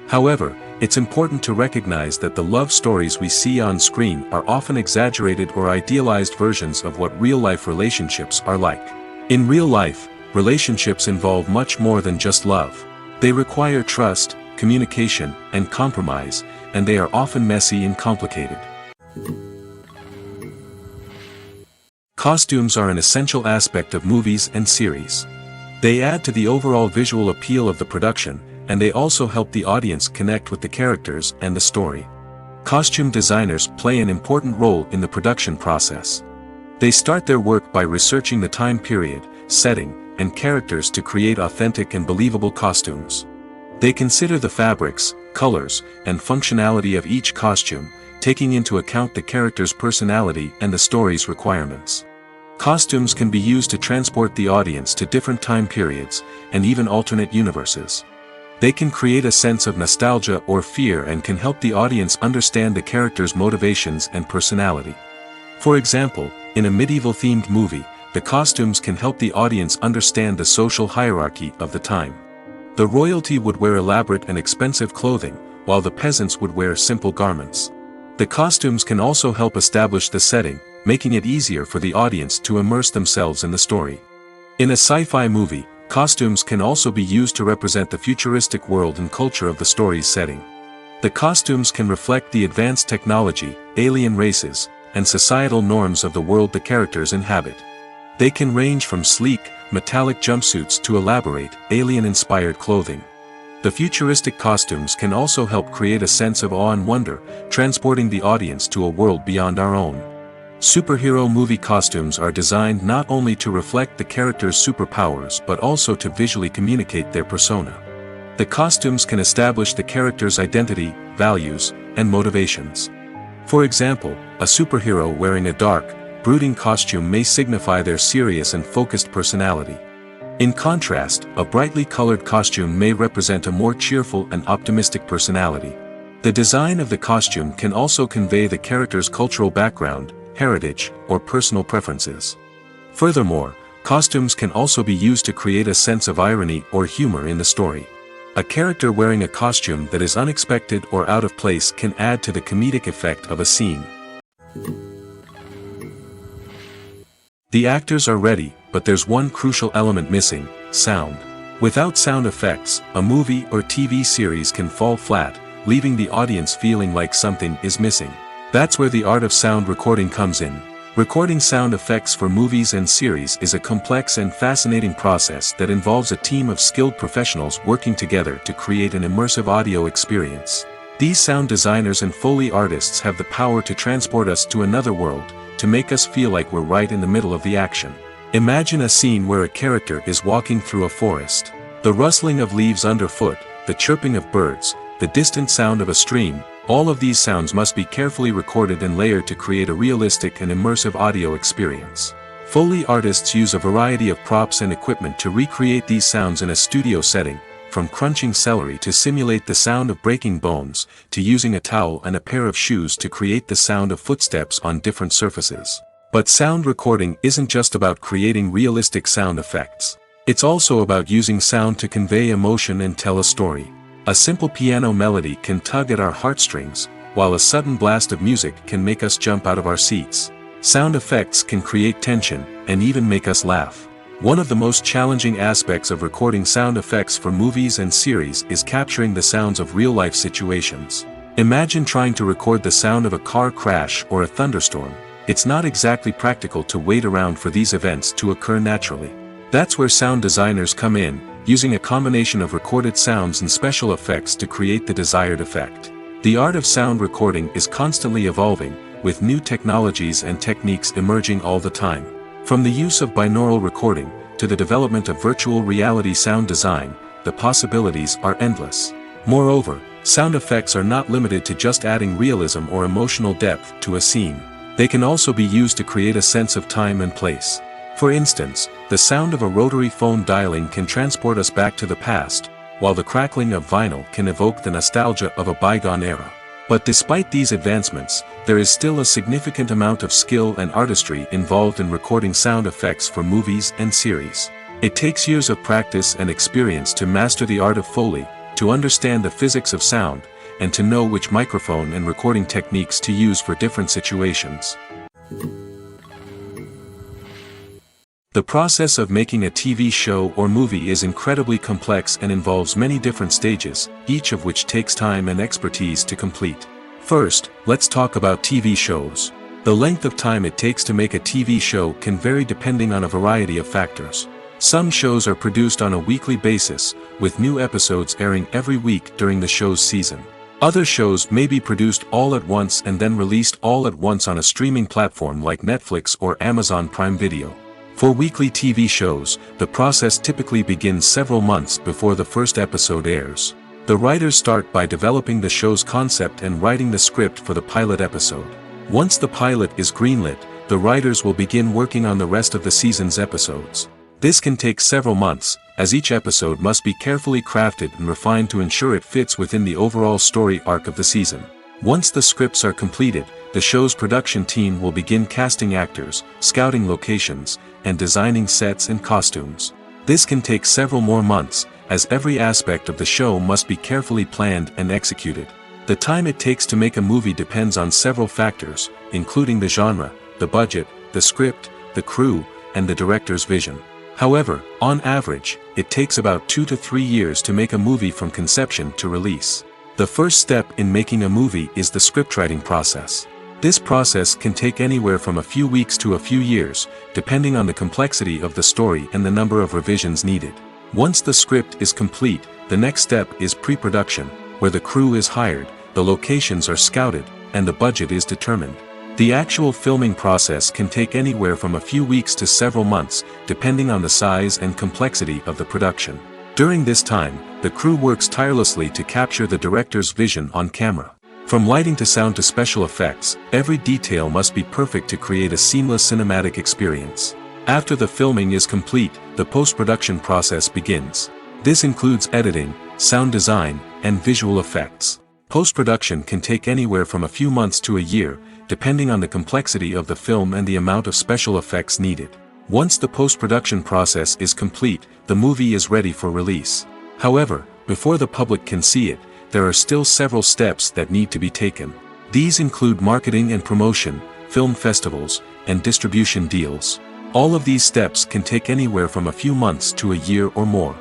However, it's important to recognize that the love stories we see on screen are often exaggerated or idealized versions of what real-life relationships are like. In real life, relationships involve much more than just love. They require trust, communication, and compromise, and they are often messy and complicated. Costumes are an essential aspect of movies and series. They add to the overall visual appeal of the production, and they also help the audience connect with the characters and the story. Costume designers play an important role in the production process. They start their work by researching the time period, setting, and characters to create authentic and believable costumes. They consider the fabrics, colors, and functionality of each costume, taking into account the character's personality and the story's requirements. Costumes can be used to transport the audience to different time periods, and even alternate universes. They can create a sense of nostalgia or fear and can help the audience understand the character's motivations and personality. For example, in a medieval-themed movie, the costumes can help the audience understand the social hierarchy of the time. The royalty would wear elaborate and expensive clothing, while the peasants would wear simple garments. The costumes can also help establish the setting, making it easier for the audience to immerse themselves in the story. In a sci-fi movie, costumes can also be used to represent the futuristic world and culture of the story's setting. The costumes can reflect the advanced technology, alien races, and societal norms of the world the characters inhabit. They can range from sleek, metallic jumpsuits to elaborate, alien-inspired clothing. The futuristic costumes can also help create a sense of awe and wonder, transporting the audience to a world beyond our own. Superhero movie costumes are designed not only to reflect the character's superpowers but also to visually communicate their persona. The costumes can establish the character's identity, values, and motivations. For example, a superhero wearing a dark, brooding costume may signify their serious and focused personality. In contrast, a brightly colored costume may represent a more cheerful and optimistic personality. The design of the costume can also convey the character's cultural background, heritage, or personal preferences. Furthermore, costumes can also be used to create a sense of irony or humor in the story. A character wearing a costume that is unexpected or out of place can add to the comedic effect of a scene. The actors are ready, but there's one crucial element missing: sound. Without sound effects, a movie or TV series can fall flat, leaving the audience feeling like something is missing. That's where the art of sound recording comes in. Recording sound effects for movies and series is a complex and fascinating process that involves a team of skilled professionals working together to create an immersive audio experience. These sound designers and Foley artists have the power to transport us to another world, to make us feel like we're right in the middle of the action. Imagine a scene where a character is walking through a forest. The rustling of leaves underfoot, the chirping of birds, the distant sound of a stream, all of these sounds must be carefully recorded and layered to create a realistic and immersive audio experience. Foley artists use a variety of props and equipment to recreate these sounds in a studio setting, from crunching celery to simulate the sound of breaking bones, to using a towel and a pair of shoes to create the sound of footsteps on different surfaces. But sound recording isn't just about creating realistic sound effects. It's also about using sound to convey emotion and tell a story. A simple piano melody can tug at our heartstrings, while a sudden blast of music can make us jump out of our seats. Sound effects can create tension, and even make us laugh. One of the most challenging aspects of recording sound effects for movies and series is capturing the sounds of real-life situations. Imagine trying to record the sound of a car crash or a thunderstorm. It's not exactly practical to wait around for these events to occur naturally. That's where sound designers come in, using a combination of recorded sounds and special effects to create the desired effect. The art of sound recording is constantly evolving, with new technologies and techniques emerging all the time. From the use of binaural recording, to the development of virtual reality sound design, the possibilities are endless. Moreover, sound effects are not limited to just adding realism or emotional depth to a scene. They can also be used to create a sense of time and place. For instance, the sound of a rotary phone dialing can transport us back to the past, while the crackling of vinyl can evoke the nostalgia of a bygone era. But despite these advancements, there is still a significant amount of skill and artistry involved in recording sound effects for movies and series. It takes years of practice and experience to master the art of Foley, to understand the physics of sound, and to know which microphone and recording techniques to use for different situations. The process of making a TV show or movie is incredibly complex and involves many different stages, each of which takes time and expertise to complete. First, let's talk about TV shows. The length of time it takes to make a TV show can vary depending on a variety of factors. Some shows are produced on a weekly basis, with new episodes airing every week during the show's season. Other shows may be produced all at once and then released all at once on a streaming platform like Netflix or Amazon Prime Video. For weekly TV shows, the process typically begins several months before the first episode airs. The writers start by developing the show's concept and writing the script for the pilot episode. Once the pilot is greenlit, the writers will begin working on the rest of the season's episodes. This can take several months, as each episode must be carefully crafted and refined to ensure it fits within the overall story arc of the season. Once the scripts are completed, the show's production team will begin casting actors, scouting locations, and designing sets and costumes. This can take several more months, as every aspect of the show must be carefully planned and executed. The time it takes to make a movie depends on several factors, including the genre, the budget, the script, the crew, and the director's vision. However, on average, it takes about 2 to 3 years to make a movie from conception to release. The first step in making a movie is the scriptwriting process. This process can take anywhere from a few weeks to a few years, depending on the complexity of the story and the number of revisions needed. Once the script is complete, the next step is pre-production, where the crew is hired, the locations are scouted, and the budget is determined. The actual filming process can take anywhere from a few weeks to several months, depending on the size and complexity of the production. During this time, the crew works tirelessly to capture the director's vision on camera. From lighting to sound to special effects, every detail must be perfect to create a seamless cinematic experience. After the filming is complete, the post-production process begins. This includes editing, sound design, and visual effects. Post-production can take anywhere from a few months to a year, depending on the complexity of the film and the amount of special effects needed. Once the post-production process is complete, the movie is ready for release. However, before the public can see it, there are still several steps that need to be taken. These include marketing and promotion, film festivals, and distribution deals. All of these steps can take anywhere from a few months to a year or more.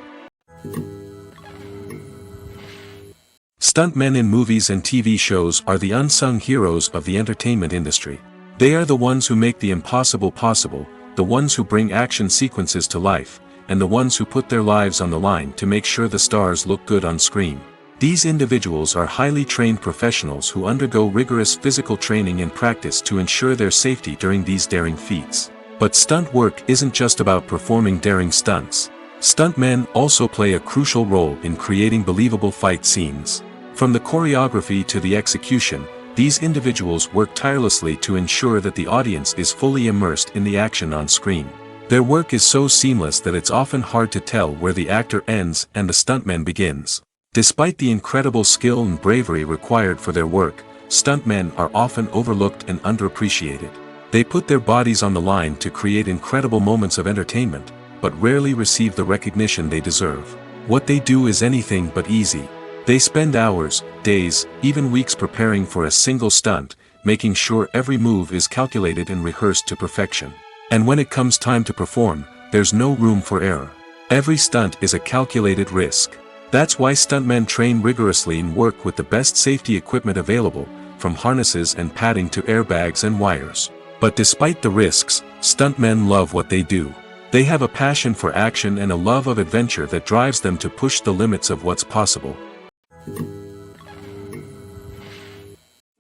Stuntmen in movies and TV shows are the unsung heroes of the entertainment industry. They are the ones who make the impossible possible, the ones who bring action sequences to life, and the ones who put their lives on the line to make sure the stars look good on screen. These individuals are highly trained professionals who undergo rigorous physical training and practice to ensure their safety during these daring feats. But stunt work isn't just about performing daring stunts. Stuntmen also play a crucial role in creating believable fight scenes. From the choreography to the execution, these individuals work tirelessly to ensure that the audience is fully immersed in the action on screen. Their work is so seamless that it's often hard to tell where the actor ends and the stuntman begins. Despite the incredible skill and bravery required for their work, stuntmen are often overlooked and underappreciated. They put their bodies on the line to create incredible moments of entertainment, but rarely receive the recognition they deserve. What they do is anything but easy. They spend hours, days, even weeks preparing for a single stunt, making sure every move is calculated and rehearsed to perfection. And when it comes time to perform, there's no room for error. Every stunt is a calculated risk. That's why stuntmen train rigorously and work with the best safety equipment available, from harnesses and padding to airbags and wires. But despite the risks, stuntmen love what they do. They have a passion for action and a love of adventure that drives them to push the limits of what's possible.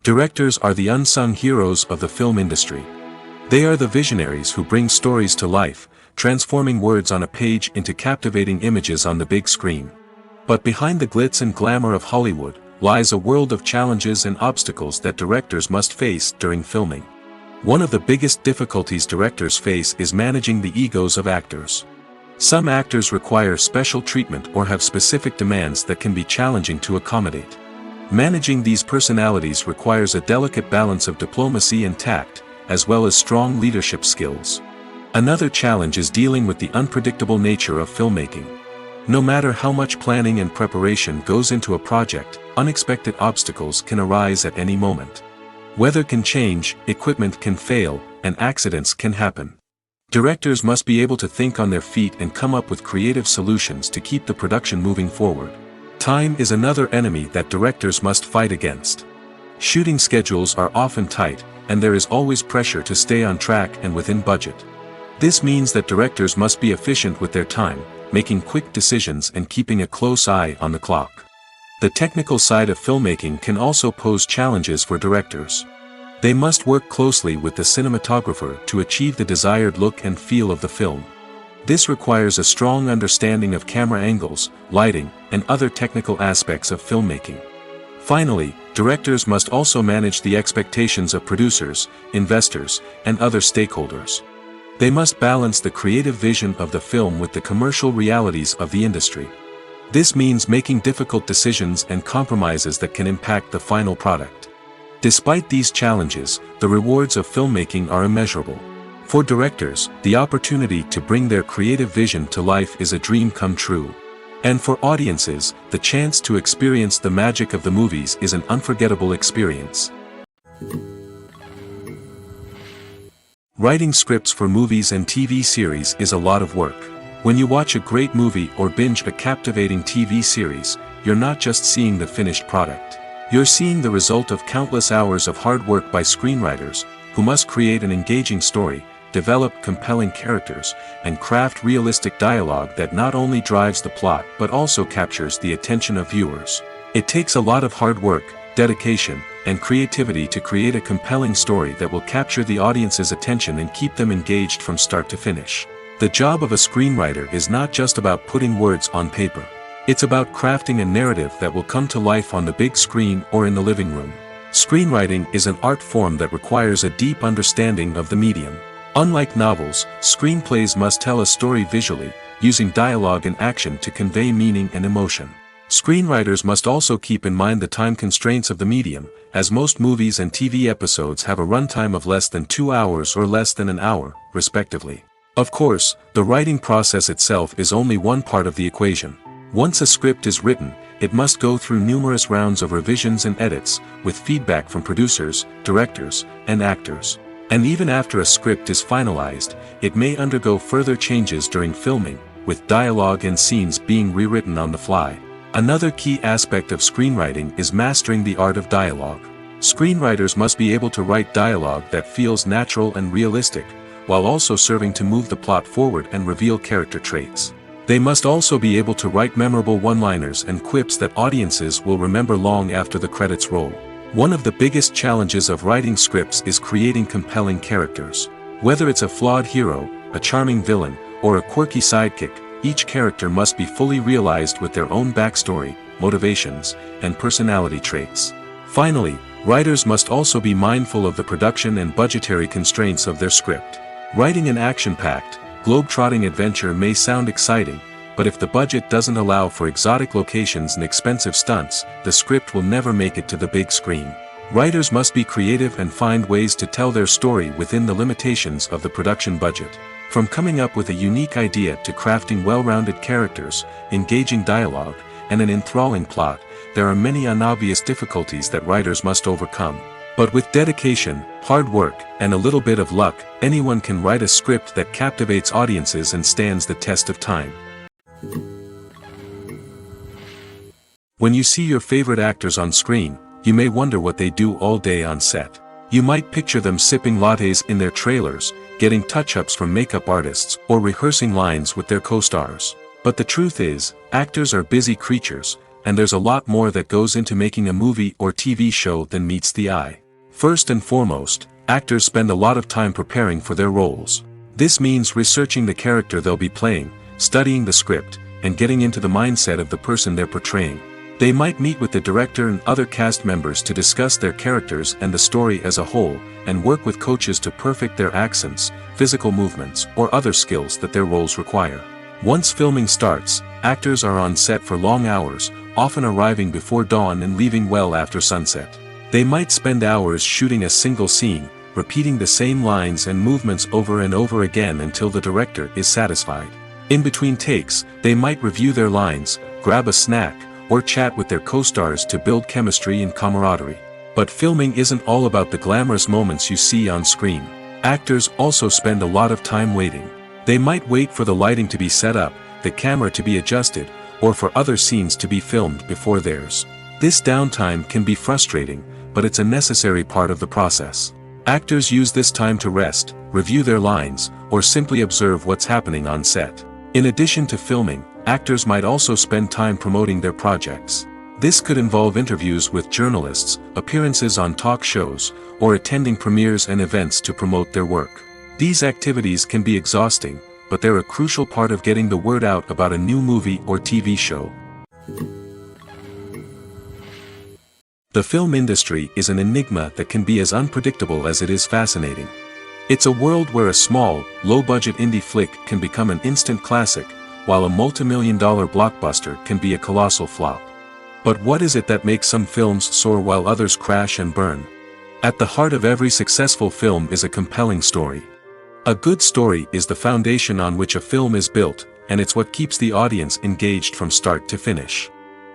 Directors are the unsung heroes of the film industry. They are the visionaries who bring stories to life, transforming words on a page into captivating images on the big screen. But behind the glitz and glamour of Hollywood, lies a world of challenges and obstacles that directors must face during filming. One of the biggest difficulties directors face is managing the egos of actors. Some actors require special treatment or have specific demands that can be challenging to accommodate. Managing these personalities requires a delicate balance of diplomacy and tact, as well as strong leadership skills. Another challenge is dealing with the unpredictable nature of filmmaking. No matter how much planning and preparation goes into a project, unexpected obstacles can arise at any moment. Weather can change, equipment can fail, and accidents can happen. Directors must be able to think on their feet and come up with creative solutions to keep the production moving forward. Time is another enemy that directors must fight against. Shooting schedules are often tight, and there is always pressure to stay on track and within budget. This means that directors must be efficient with their time, making quick decisions and keeping a close eye on the clock. The technical side of filmmaking can also pose challenges for directors. They must work closely with the cinematographer to achieve the desired look and feel of the film. This requires a strong understanding of camera angles, lighting, and other technical aspects of filmmaking. Finally, directors must also manage the expectations of producers, investors, and other stakeholders. They must balance the creative vision of the film with the commercial realities of the industry. This means making difficult decisions and compromises that can impact the final product. Despite these challenges, the rewards of filmmaking are immeasurable. For directors, the opportunity to bring their creative vision to life is a dream come true. And for audiences, the chance to experience the magic of the movies is an unforgettable experience. Writing scripts for movies and TV series is a lot of work. When you watch a great movie or binge a captivating TV series, you're not just seeing the finished product. You're seeing the result of countless hours of hard work by screenwriters, who must create an engaging story, develop compelling characters, and craft realistic dialogue that not only drives the plot but also captures the attention of viewers. It takes a lot of hard work, dedication, and creativity to create a compelling story that will capture the audience's attention and keep them engaged from start to finish. The job of a screenwriter is not just about putting words on paper. It's about crafting a narrative that will come to life on the big screen or in the living room. Screenwriting is an art form that requires a deep understanding of the medium. Unlike novels, screenplays must tell a story visually, using dialogue and action to convey meaning and emotion. Screenwriters must also keep in mind the time constraints of the medium, as most movies and TV episodes have a runtime of less than 2 hours or less than an hour, respectively. Of course, the writing process itself is only one part of the equation. Once a script is written, it must go through numerous rounds of revisions and edits, with feedback from producers, directors, and actors. And even after a script is finalized, it may undergo further changes during filming, with dialogue and scenes being rewritten on the fly. Another key aspect of screenwriting is mastering the art of dialogue. Screenwriters must be able to write dialogue that feels natural and realistic, while also serving to move the plot forward and reveal character traits. They must also be able to write memorable one-liners and quips that audiences will remember long after the credits roll. One of the biggest challenges of writing scripts is creating compelling characters. Whether it's a flawed hero, a charming villain, or a quirky sidekick, each character must be fully realized with their own backstory, motivations, and personality traits. Finally, writers must also be mindful of the production and budgetary constraints of their script. Writing an action-packed, globe-trotting adventure may sound exciting, but if the budget doesn't allow for exotic locations and expensive stunts, the script will never make it to the big screen. Writers must be creative and find ways to tell their story within the limitations of the production budget. From coming up with a unique idea to crafting well-rounded characters, engaging dialogue, and an enthralling plot, there are many unobvious difficulties that writers must overcome. But with dedication, hard work, and a little bit of luck, anyone can write a script that captivates audiences and stands the test of time. When you see your favorite actors on screen, you may wonder what they do all day on set. You might picture them sipping lattes in their trailers, getting touch-ups from makeup artists, or rehearsing lines with their co-stars. But the truth is, actors are busy creatures, and there's a lot more that goes into making a movie or TV show than meets the eye. First and foremost, actors spend a lot of time preparing for their roles. This means researching the character they'll be playing, studying the script, and getting into the mindset of the person they're portraying. They might meet with the director and other cast members to discuss their characters and the story as a whole, and work with coaches to perfect their accents, physical movements, or other skills that their roles require. Once filming starts, actors are on set for long hours, often arriving before dawn and leaving well after sunset. They might spend hours shooting a single scene, repeating the same lines and movements over and over again until the director is satisfied. In between takes, they might review their lines, grab a snack, or chat with their co-stars to build chemistry and camaraderie. But filming isn't all about the glamorous moments you see on screen. Actors also spend a lot of time waiting. They might wait for the lighting to be set up, the camera to be adjusted, or for other scenes to be filmed before theirs. This downtime can be frustrating, but it's a necessary part of the process. Actors use this time to rest, review their lines, or simply observe what's happening on set. In addition to filming, actors might also spend time promoting their projects. This could involve interviews with journalists, appearances on talk shows, or attending premieres and events to promote their work. These activities can be exhausting, but they're a crucial part of getting the word out about a new movie or TV show. The film industry is an enigma that can be as unpredictable as it is fascinating. It's a world where a small, low-budget indie flick can become an instant classic, while a multi-million-dollar blockbuster can be a colossal flop. But what is it that makes some films soar while others crash and burn? At the heart of every successful film is a compelling story. A good story is the foundation on which a film is built, and it's what keeps the audience engaged from start to finish.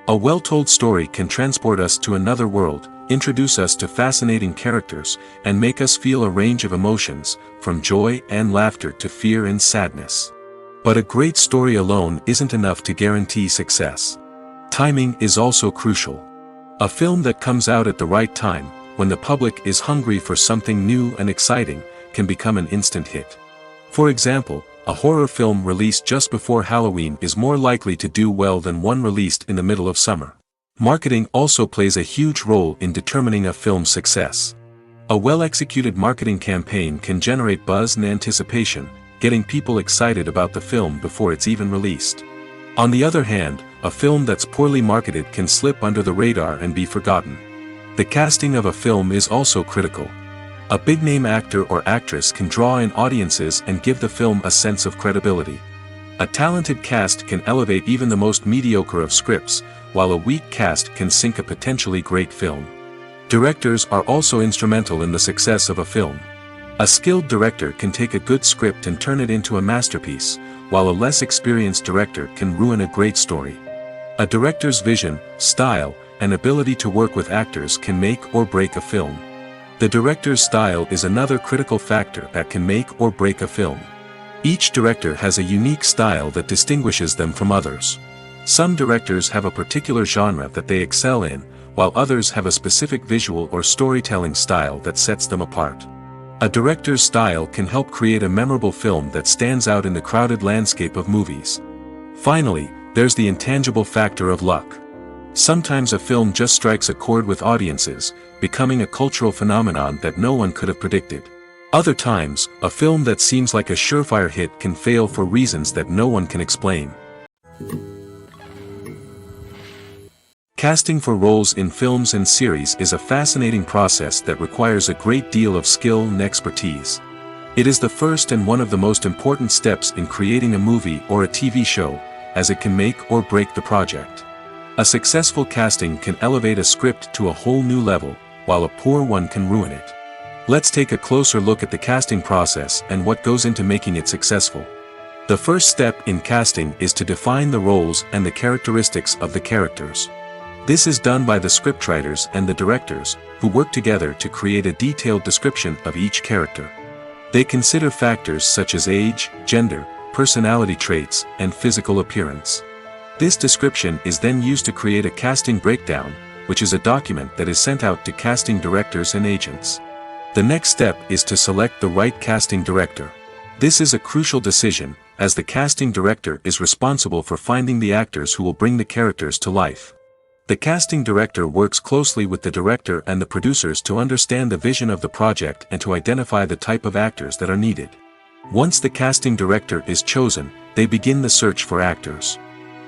A well-told story can transport us to another world, introduce us to fascinating characters, and make us feel a range of emotions, from joy and laughter to fear and sadness. But a great story alone isn't enough to guarantee success. Timing is also crucial. A film that comes out at the right time, when the public is hungry for something new and exciting, can become an instant hit. For example, a horror film released just before Halloween is more likely to do well than one released in the middle of summer. Marketing also plays a huge role in determining a film's success. A well-executed marketing campaign can generate buzz and anticipation, getting people excited about the film before it's even released. On the other hand, a film that's poorly marketed can slip under the radar and be forgotten. The casting of a film is also critical. A big-name actor or actress can draw in audiences and give the film a sense of credibility. A talented cast can elevate even the most mediocre of scripts, while a weak cast can sink a potentially great film. Directors are also instrumental in the success of a film. A skilled director can take a good script and turn it into a masterpiece, while a less experienced director can ruin a great story. A director's vision, style, and ability to work with actors can make or break a film. The director's style is another critical factor that can make or break a film. Each director has a unique style that distinguishes them from others. Some directors have a particular genre that they excel in, while others have a specific visual or storytelling style that sets them apart. A director's style can help create a memorable film that stands out in the crowded landscape of movies. Finally, there's the intangible factor of luck. Sometimes a film just strikes a chord with audiences, becoming a cultural phenomenon that no one could have predicted. Other times, a film that seems like a surefire hit can fail for reasons that no one can explain. Casting for roles in films and series is a fascinating process that requires a great deal of skill and expertise. It is the first and one of the most important steps in creating a movie or a TV show, as it can make or break the project. A successful casting can elevate a script to a whole new level, while a poor one can ruin it. Let's take a closer look at the casting process and what goes into making it successful. The first step in casting is to define the roles and the characteristics of the characters. This is done by the scriptwriters and the directors, who work together to create a detailed description of each character. They consider factors such as age, gender, personality traits, and physical appearance. This description is then used to create a casting breakdown, which is a document that is sent out to casting directors and agents. The next step is to select the right casting director. This is a crucial decision, as the casting director is responsible for finding the actors who will bring the characters to life. The casting director works closely with the director and the producers to understand the vision of the project and to identify the type of actors that are needed. Once the casting director is chosen, they begin the search for actors.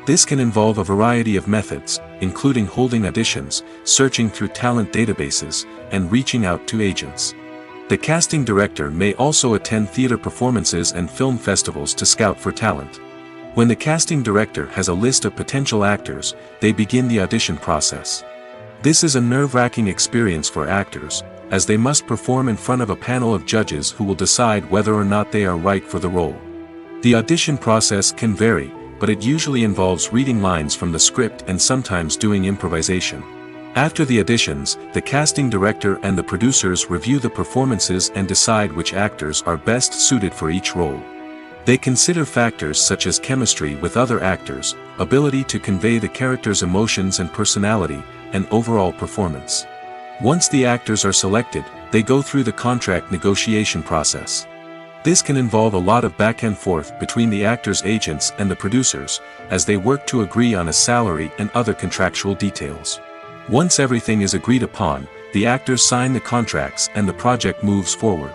This can involve a variety of methods, including holding auditions, searching through talent databases, and reaching out to agents. The casting director may also attend theater performances and film festivals to scout for talent. When the casting director has a list of potential actors, they begin the audition process. This is a nerve-wracking experience for actors, as they must perform in front of a panel of judges who will decide whether or not they are right for the role. The audition process can vary, but it usually involves reading lines from the script and sometimes doing improvisation. After the auditions, the casting director and the producers review the performances and decide which actors are best suited for each role. They consider factors such as chemistry with other actors, ability to convey the character's emotions and personality, and overall performance. Once the actors are selected, they go through the contract negotiation process. This can involve a lot of back and forth between the actors' agents and the producers, as they work to agree on a salary and other contractual details. Once everything is agreed upon, the actors sign the contracts and the project moves forward.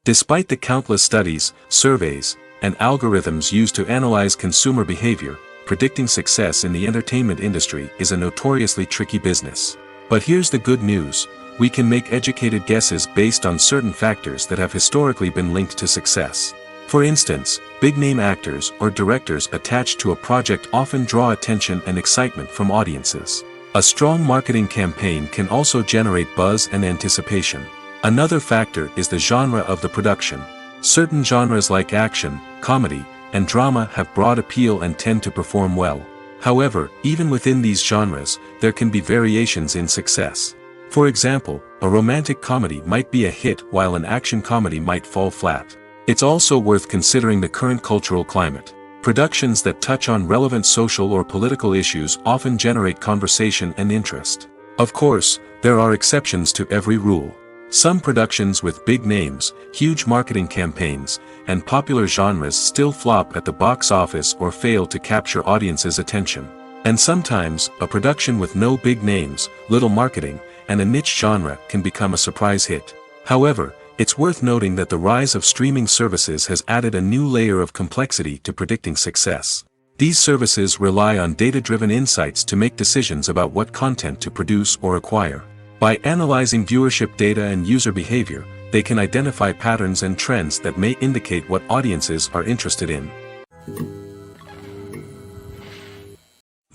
Despite the countless studies, surveys, and algorithms used to analyze consumer behavior, predicting success in the entertainment industry is a notoriously tricky business. But here's the good news: we can make educated guesses based on certain factors that have historically been linked to success. For instance, big-name actors or directors attached to a project often draw attention and excitement from audiences. A strong marketing campaign can also generate buzz and anticipation. Another factor is the genre of the production. Certain genres like action, comedy, and drama have broad appeal and tend to perform well. However, even within these genres, there can be variations in success. For example, a romantic comedy might be a hit while an action comedy might fall flat. It's also worth considering the current cultural climate. Productions that touch on relevant social or political issues often generate conversation and interest. Of course, there are exceptions to every rule. Some productions with big names, huge marketing campaigns, and popular genres still flop at the box office or fail to capture audiences' attention. And sometimes, a production with no big names, little marketing, and a niche genre can become a surprise hit. However, it's worth noting that the rise of streaming services has added a new layer of complexity to predicting success. These services rely on data-driven insights to make decisions about what content to produce or acquire. By analyzing viewership data and user behavior, they can identify patterns and trends that may indicate what audiences are interested in.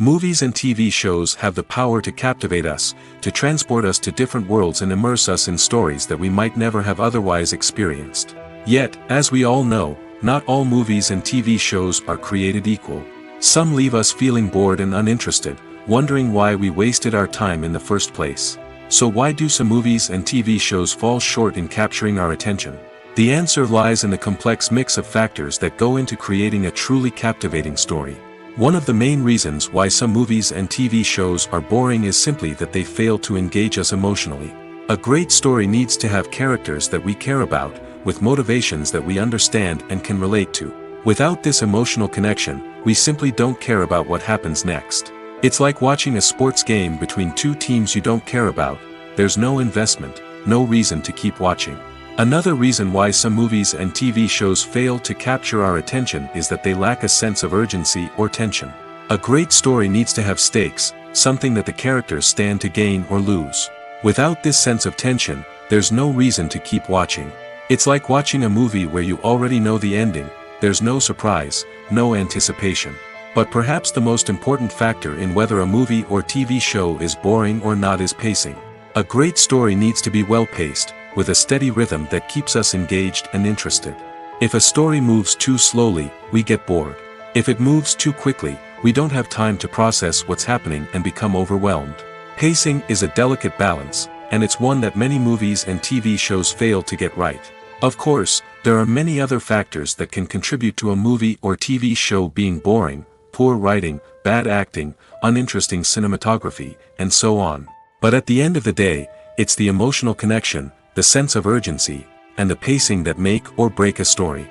Movies and TV shows have the power to captivate us, to transport us to different worlds and immerse us in stories that we might never have otherwise experienced. Yet, as we all know, not all movies and TV shows are created equal. Some leave us feeling bored and uninterested, wondering why we wasted our time in the first place. So why do some movies and TV shows fall short in capturing our attention? The answer lies in the complex mix of factors that go into creating a truly captivating story. One of the main reasons why some movies and TV shows are boring is simply that they fail to engage us emotionally. A great story needs to have characters that we care about, with motivations that we understand and can relate to. Without this emotional connection, we simply don't care about what happens next. It's like watching a sports game between two teams you don't care about. There's no investment, no reason to keep watching. Another reason why some movies and TV shows fail to capture our attention is that they lack a sense of urgency or tension. A great story needs to have stakes, something that the characters stand to gain or lose. Without this sense of tension, there's no reason to keep watching. It's like watching a movie where you already know the ending. There's no surprise, no anticipation. But perhaps the most important factor in whether a movie or TV show is boring or not is pacing. A great story needs to be well-paced, with a steady rhythm that keeps us engaged and interested. If a story moves too slowly, we get bored. If it moves too quickly, we don't have time to process what's happening and become overwhelmed. Pacing is a delicate balance, and it's one that many movies and TV shows fail to get right. Of course, there are many other factors that can contribute to a movie or TV show being boring: poor writing, bad acting, uninteresting cinematography, and so on. But at the end of the day, it's the emotional connection, the sense of urgency, and the pacing that make or break a story.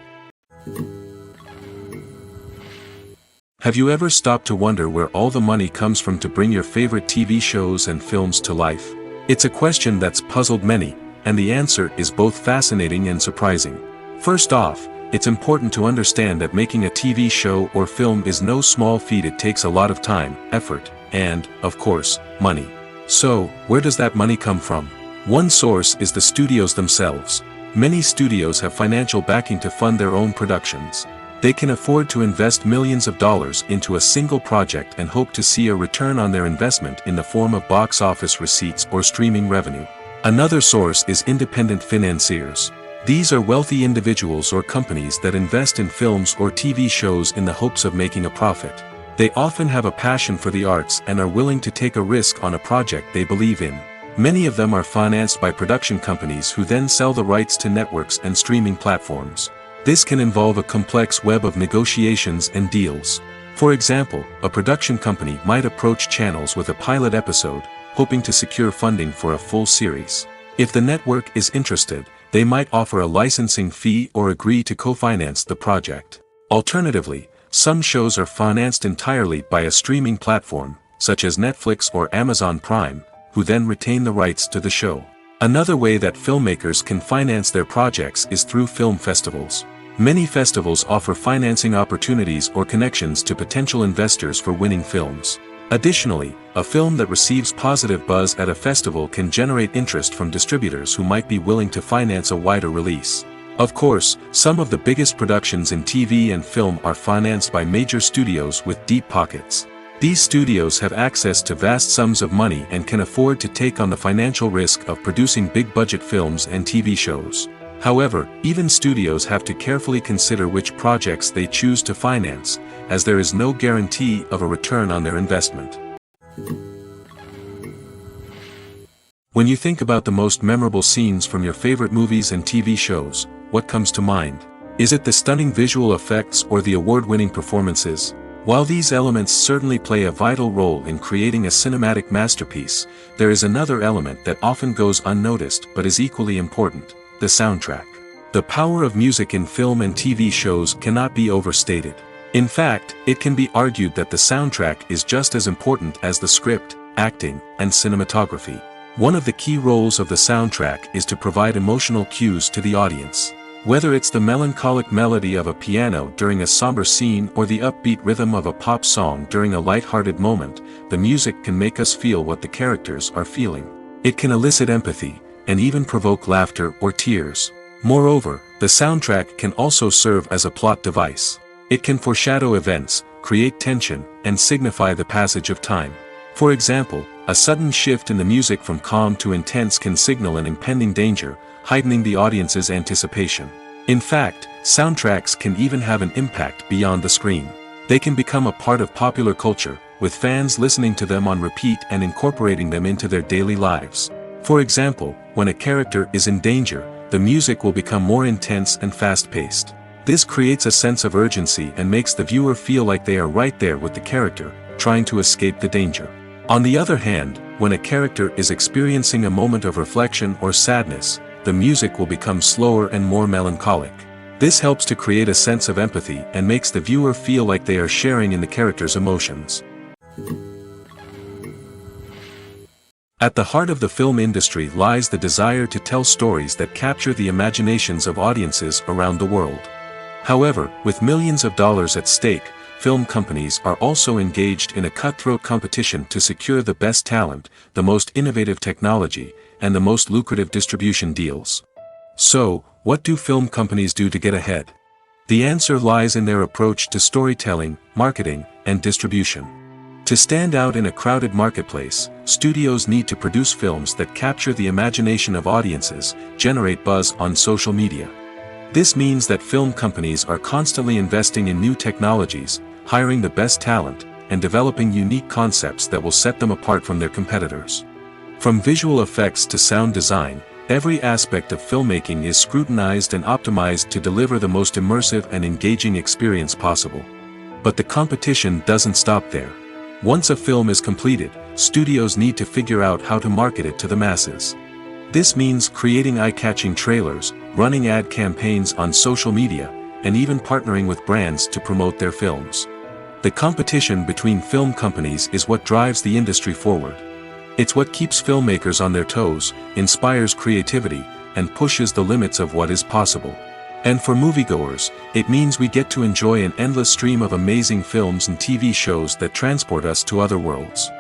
Have you ever stopped to wonder where all the money comes from to bring your favorite TV shows and films to life? It's a question that's puzzled many, and the answer is both fascinating and surprising. First off, it's important to understand that making a TV show or film is no small feat. It takes a lot of time, effort, and, of course, money. So, where does that money come from? One source is the studios themselves. Many studios have financial backing to fund their own productions. They can afford to invest millions of dollars into a single project and hope to see a return on their investment in the form of box office receipts or streaming revenue. Another source is independent financiers. These are wealthy individuals or companies that invest in films or TV shows in the hopes of making a profit. They often have a passion for the arts and are willing to take a risk on a project they believe in. Many of them are financed by production companies who then sell the rights to networks and streaming platforms. This can involve a complex web of negotiations and deals. For example, a production company might approach channels with a pilot episode, hoping to secure funding for a full series. If the network is interested, they might offer a licensing fee or agree to co-finance the project. Alternatively, some shows are financed entirely by a streaming platform, such as Netflix or Amazon Prime, who then retain the rights to the show. Another way that filmmakers can finance their projects is through film festivals. Many festivals offer financing opportunities or connections to potential investors for winning films. Additionally, a film that receives positive buzz at a festival can generate interest from distributors who might be willing to finance a wider release. Of course, some of the biggest productions in TV and film are financed by major studios with deep pockets. These studios have access to vast sums of money and can afford to take on the financial risk of producing big-budget films and TV shows. However, even studios have to carefully consider which projects they choose to finance, as there is no guarantee of a return on their investment. When you think about the most memorable scenes from your favorite movies and TV shows, what comes to mind? Is it the stunning visual effects or the award-winning performances? While these elements certainly play a vital role in creating a cinematic masterpiece, there is another element that often goes unnoticed but is equally important: the soundtrack. The power of music in film and TV shows cannot be overstated. In fact, it can be argued that the soundtrack is just as important as the script, acting, and cinematography. One of the key roles of the soundtrack is to provide emotional cues to the audience. Whether it's the melancholic melody of a piano during a somber scene or the upbeat rhythm of a pop song during a light-hearted moment, the music can make us feel what the characters are feeling. It can elicit empathy, and even provoke laughter or tears. Moreover, the soundtrack can also serve as a plot device. It can foreshadow events, create tension, and signify the passage of time. For example, a sudden shift in the music from calm to intense can signal an impending danger, heightening the audience's anticipation. In fact, soundtracks can even have an impact beyond the screen. They can become a part of popular culture, with fans listening to them on repeat and incorporating them into their daily lives. For example, when a character is in danger, the music will become more intense and fast-paced. This creates a sense of urgency and makes the viewer feel like they are right there with the character, trying to escape the danger. On the other hand, when a character is experiencing a moment of reflection or sadness, the music will become slower and more melancholic. This helps to create a sense of empathy and makes the viewer feel like they are sharing in the character's emotions. At the heart of the film industry lies the desire to tell stories that capture the imaginations of audiences around the world. However, with millions of dollars at stake, film companies are also engaged in a cutthroat competition to secure the best talent, the most innovative technology, and the most lucrative distribution deals. So, what do film companies do to get ahead? The answer lies in their approach to storytelling, marketing, and distribution. To stand out in a crowded marketplace, studios need to produce films that capture the imagination of audiences, generate buzz on social media. This means that film companies are constantly investing in new technologies, hiring the best talent, and developing unique concepts that will set them apart from their competitors. From visual effects to sound design, every aspect of filmmaking is scrutinized and optimized to deliver the most immersive and engaging experience possible. But the competition doesn't stop there. Once a film is completed, studios need to figure out how to market it to the masses. This means creating eye-catching trailers, running ad campaigns on social media, and even partnering with brands to promote their films. The competition between film companies is what drives the industry forward. It's what keeps filmmakers on their toes, inspires creativity, and pushes the limits of what is possible. And for moviegoers, it means we get to enjoy an endless stream of amazing films and TV shows that transport us to other worlds.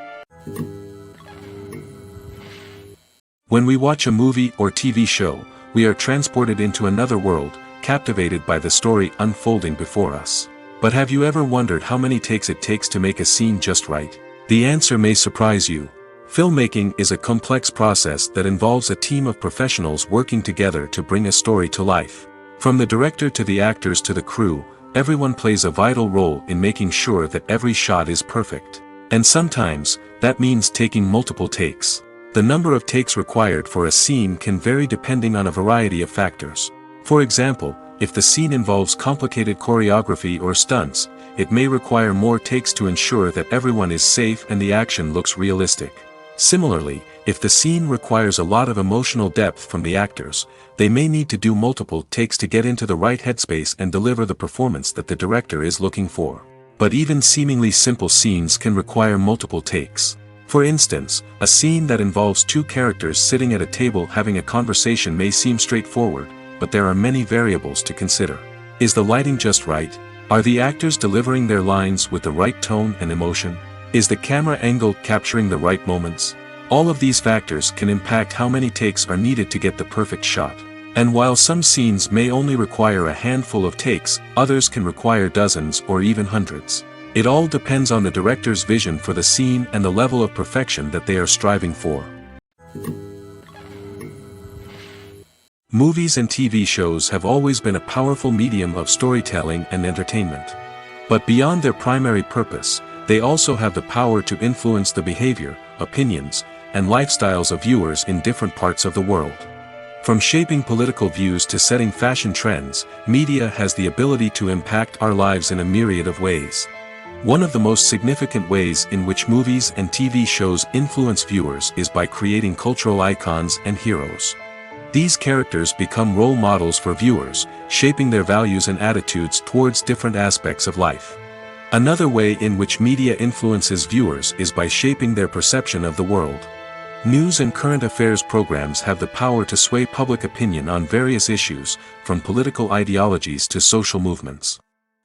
When we watch a movie or TV show, we are transported into another world, captivated by the story unfolding before us. But have you ever wondered how many takes it takes to make a scene just right? The answer may surprise you. Filmmaking is a complex process that involves a team of professionals working together to bring a story to life. From the director to the actors to the crew, everyone plays a vital role in making sure that every shot is perfect. And sometimes, that means taking multiple takes. The number of takes required for a scene can vary depending on a variety of factors. For example, if the scene involves complicated choreography or stunts, it may require more takes to ensure that everyone is safe and the action looks realistic. Similarly, if the scene requires a lot of emotional depth from the actors, they may need to do multiple takes to get into the right headspace and deliver the performance that the director is looking for. But even seemingly simple scenes can require multiple takes. For instance, a scene that involves two characters sitting at a table having a conversation may seem straightforward, but there are many variables to consider. Is the lighting just right? Are the actors delivering their lines with the right tone and emotion? Is the camera angle capturing the right moments? All of these factors can impact how many takes are needed to get the perfect shot. And while some scenes may only require a handful of takes, others can require dozens or even hundreds. It all depends on the director's vision for the scene and the level of perfection that they are striving for. Movies and TV shows have always been a powerful medium of storytelling and entertainment. But beyond their primary purpose, they also have the power to influence the behavior, opinions, and lifestyles of viewers in different parts of the world. From shaping political views to setting fashion trends, media has the ability to impact our lives in a myriad of ways. One of the most significant ways in which movies and TV shows influence viewers is by creating cultural icons and heroes. These characters become role models for viewers, shaping their values and attitudes towards different aspects of life. Another way in which media influences viewers is by shaping their perception of the world. News and current affairs programs have the power to sway public opinion on various issues, from political ideologies to social movements.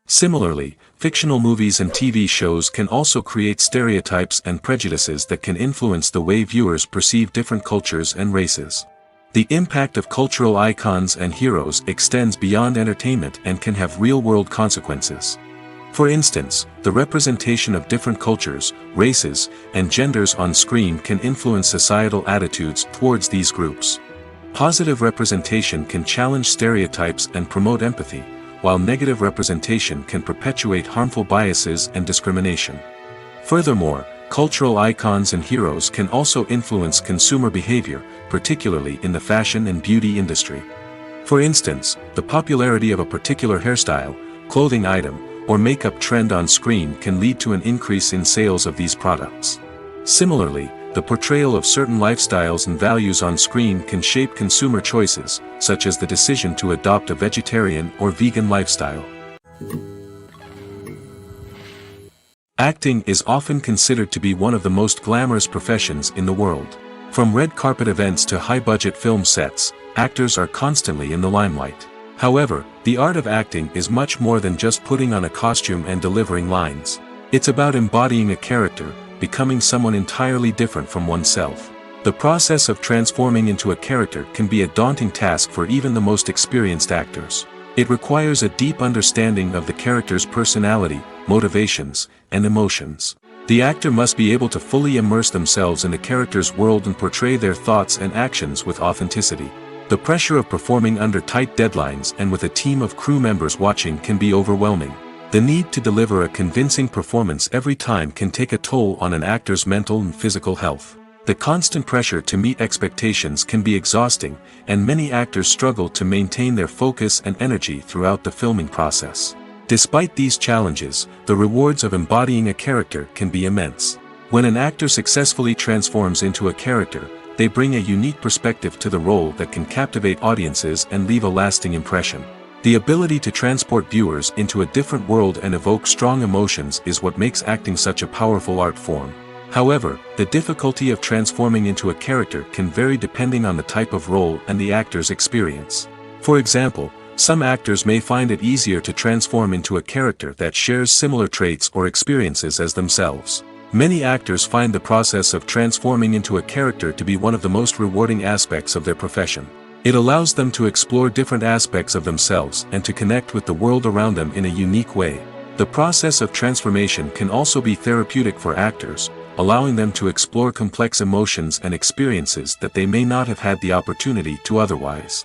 Similarly, fictional movies and TV shows can also create stereotypes and prejudices that can influence the way viewers perceive different cultures and races. The impact of cultural icons and heroes extends beyond entertainment and can have real-world consequences. For instance, the representation of different cultures, races, and genders on screen can influence societal attitudes towards these groups. Positive representation can challenge stereotypes and promote empathy, while negative representation can perpetuate harmful biases and discrimination. Furthermore, cultural icons and heroes can also influence consumer behavior, particularly in the fashion and beauty industry. For instance, the popularity of a particular hairstyle, clothing item, or makeup trend on screen can lead to an increase in sales of these products. Similarly, the portrayal of certain lifestyles and values on screen can shape consumer choices, such as the decision to adopt a vegetarian or vegan lifestyle. Acting is often considered to be one of the most glamorous professions in the world. From red carpet events to high-budget film sets, actors are constantly in the limelight. However, the art of acting is much more than just putting on a costume and delivering lines. It's about embodying a character, becoming someone entirely different from oneself. The process of transforming into a character can be a daunting task for even the most experienced actors. It requires a deep understanding of the character's personality, motivations, and emotions. The actor must be able to fully immerse themselves in the character's world and portray their thoughts and actions with authenticity. The pressure of performing under tight deadlines and with a team of crew members watching can be overwhelming. The need to deliver a convincing performance every time can take a toll on an actor's mental and physical health. The constant pressure to meet expectations can be exhausting, and many actors struggle to maintain their focus and energy throughout the filming process. Despite these challenges, the rewards of embodying a character can be immense. When an actor successfully transforms into a character, they bring a unique perspective to the role that can captivate audiences and leave a lasting impression. The ability to transport viewers into a different world and evoke strong emotions is what makes acting such a powerful art form. However, the difficulty of transforming into a character can vary depending on the type of role and the actor's experience. For example, some actors may find it easier to transform into a character that shares similar traits or experiences as themselves. Many actors find the process of transforming into a character to be one of the most rewarding aspects of their profession. It allows them to explore different aspects of themselves and to connect with the world around them in a unique way. The process of transformation can also be therapeutic for actors, allowing them to explore complex emotions and experiences that they may not have had the opportunity to otherwise.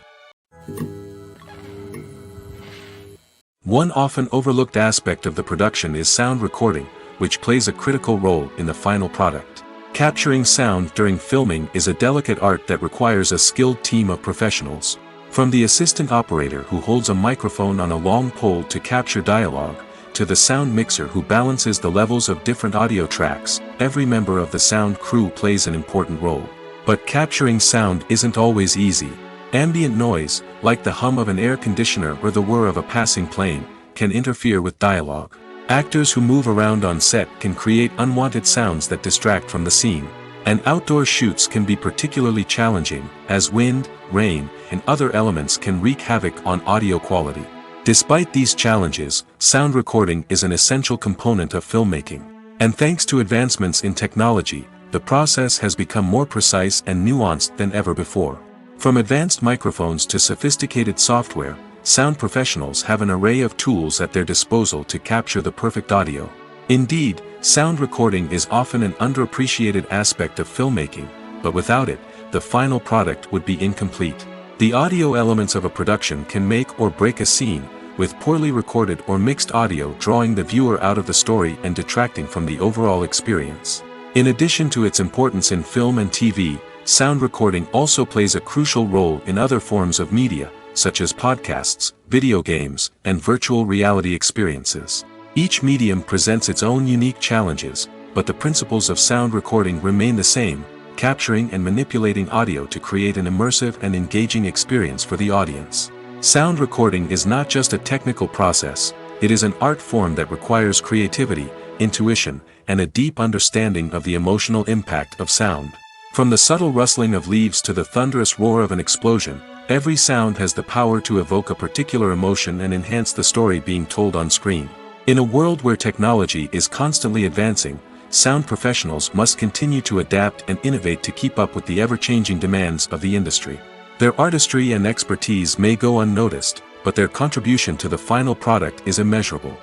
One often overlooked aspect of the production is sound recording, which plays a critical role in the final product. Capturing sound during filming is a delicate art that requires a skilled team of professionals. From the assistant operator who holds a microphone on a long pole to capture dialogue, to the sound mixer who balances the levels of different audio tracks, every member of the sound crew plays an important role. But capturing sound isn't always easy. Ambient noise, like the hum of an air conditioner or the whir of a passing plane, can interfere with dialogue. Actors who move around on set can create unwanted sounds that distract from the scene. And outdoor shoots can be particularly challenging, as wind, rain, and other elements can wreak havoc on audio quality. Despite these challenges, sound recording is an essential component of filmmaking. And thanks to advancements in technology, the process has become more precise and nuanced than ever before. From advanced microphones to sophisticated software, sound professionals have an array of tools at their disposal to capture the perfect audio. Indeed, sound recording is often an underappreciated aspect of filmmaking, but without it, the final product would be incomplete. The audio elements of a production can make or break a scene, with poorly recorded or mixed audio drawing the viewer out of the story and detracting from the overall experience. In addition to its importance in film and TV, sound recording also plays a crucial role in other forms of media, such as podcasts, video games, and virtual reality experiences. Each medium presents its own unique challenges, but the principles of sound recording remain the same, capturing and manipulating audio to create an immersive and engaging experience for the audience. Sound recording is not just a technical process, it is an art form that requires creativity, intuition, and a deep understanding of the emotional impact of sound. From the subtle rustling of leaves to the thunderous roar of an explosion, every sound has the power to evoke a particular emotion and enhance the story being told on screen. In a world where technology is constantly advancing, sound professionals must continue to adapt and innovate to keep up with the ever-changing demands of the industry. Their artistry and expertise may go unnoticed, but their contribution to the final product is immeasurable.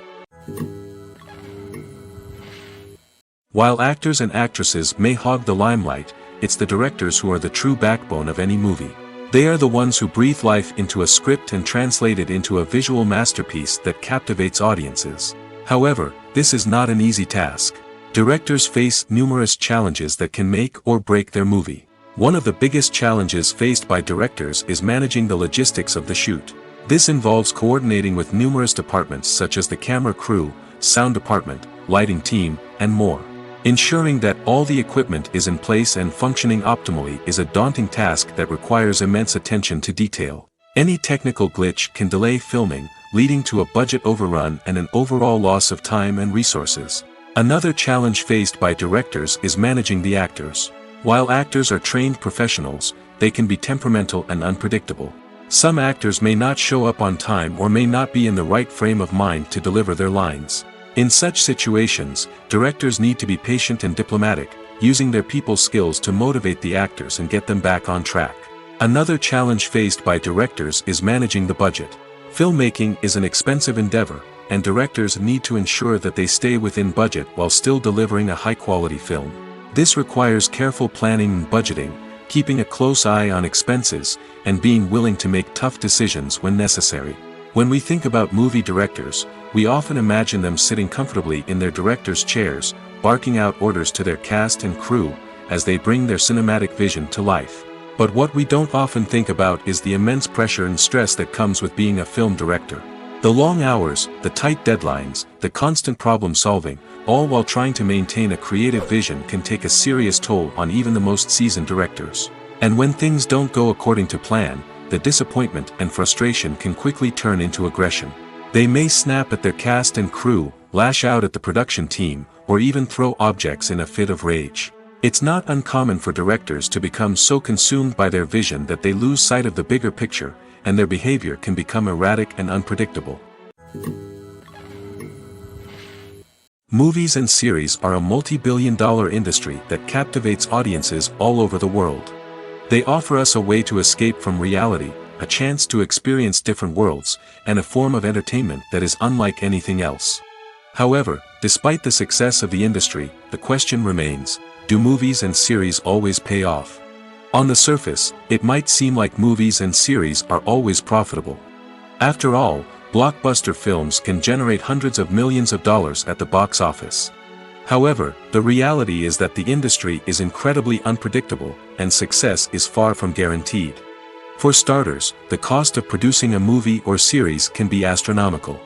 While actors and actresses may hog the limelight, it's the directors who are the true backbone of any movie. They are the ones who breathe life into a script and translate it into a visual masterpiece that captivates audiences. However, this is not an easy task. Directors face numerous challenges that can make or break their movie. One of the biggest challenges faced by directors is managing the logistics of the shoot. This involves coordinating with numerous departments such as the camera crew, sound department, lighting team, and more. Ensuring that all the equipment is in place and functioning optimally is a daunting task that requires immense attention to detail. Any technical glitch can delay filming, leading to a budget overrun and an overall loss of time and resources. Another challenge faced by directors is managing the actors. While actors are trained professionals, they can be temperamental and unpredictable. Some actors may not show up on time or may not be in the right frame of mind to deliver their lines. In such situations, directors need to be patient and diplomatic, using their people skills to motivate the actors and get them back on track. Another challenge faced by directors is managing the budget. Filmmaking is an expensive endeavor, and directors need to ensure that they stay within budget while still delivering a high-quality film. This requires careful planning and budgeting, keeping a close eye on expenses, and being willing to make tough decisions when necessary. When we think about movie directors, we often imagine them sitting comfortably in their director's chairs, barking out orders to their cast and crew, as they bring their cinematic vision to life. But what we don't often think about is the immense pressure and stress that comes with being a film director. The long hours, the tight deadlines, the constant problem solving, all while trying to maintain a creative vision can take a serious toll on even the most seasoned directors. And when things don't go according to plan, the disappointment and frustration can quickly turn into aggression. They may snap at their cast and crew, lash out at the production team, or even throw objects in a fit of rage. It's not uncommon for directors to become so consumed by their vision that they lose sight of the bigger picture, and their behavior can become erratic and unpredictable. Movies and series are a multi-billion-dollar industry that captivates audiences all over the world. They offer us a way to escape from reality, a chance to experience different worlds, and a form of entertainment that is unlike anything else. However, despite the success of the industry, the question remains, do movies and series always pay off? On the surface, it might seem like movies and series are always profitable. After all, blockbuster films can generate hundreds of millions of dollars at the box office. However, the reality is that the industry is incredibly unpredictable, and success is far from guaranteed. For starters, the cost of producing a movie or series can be astronomical.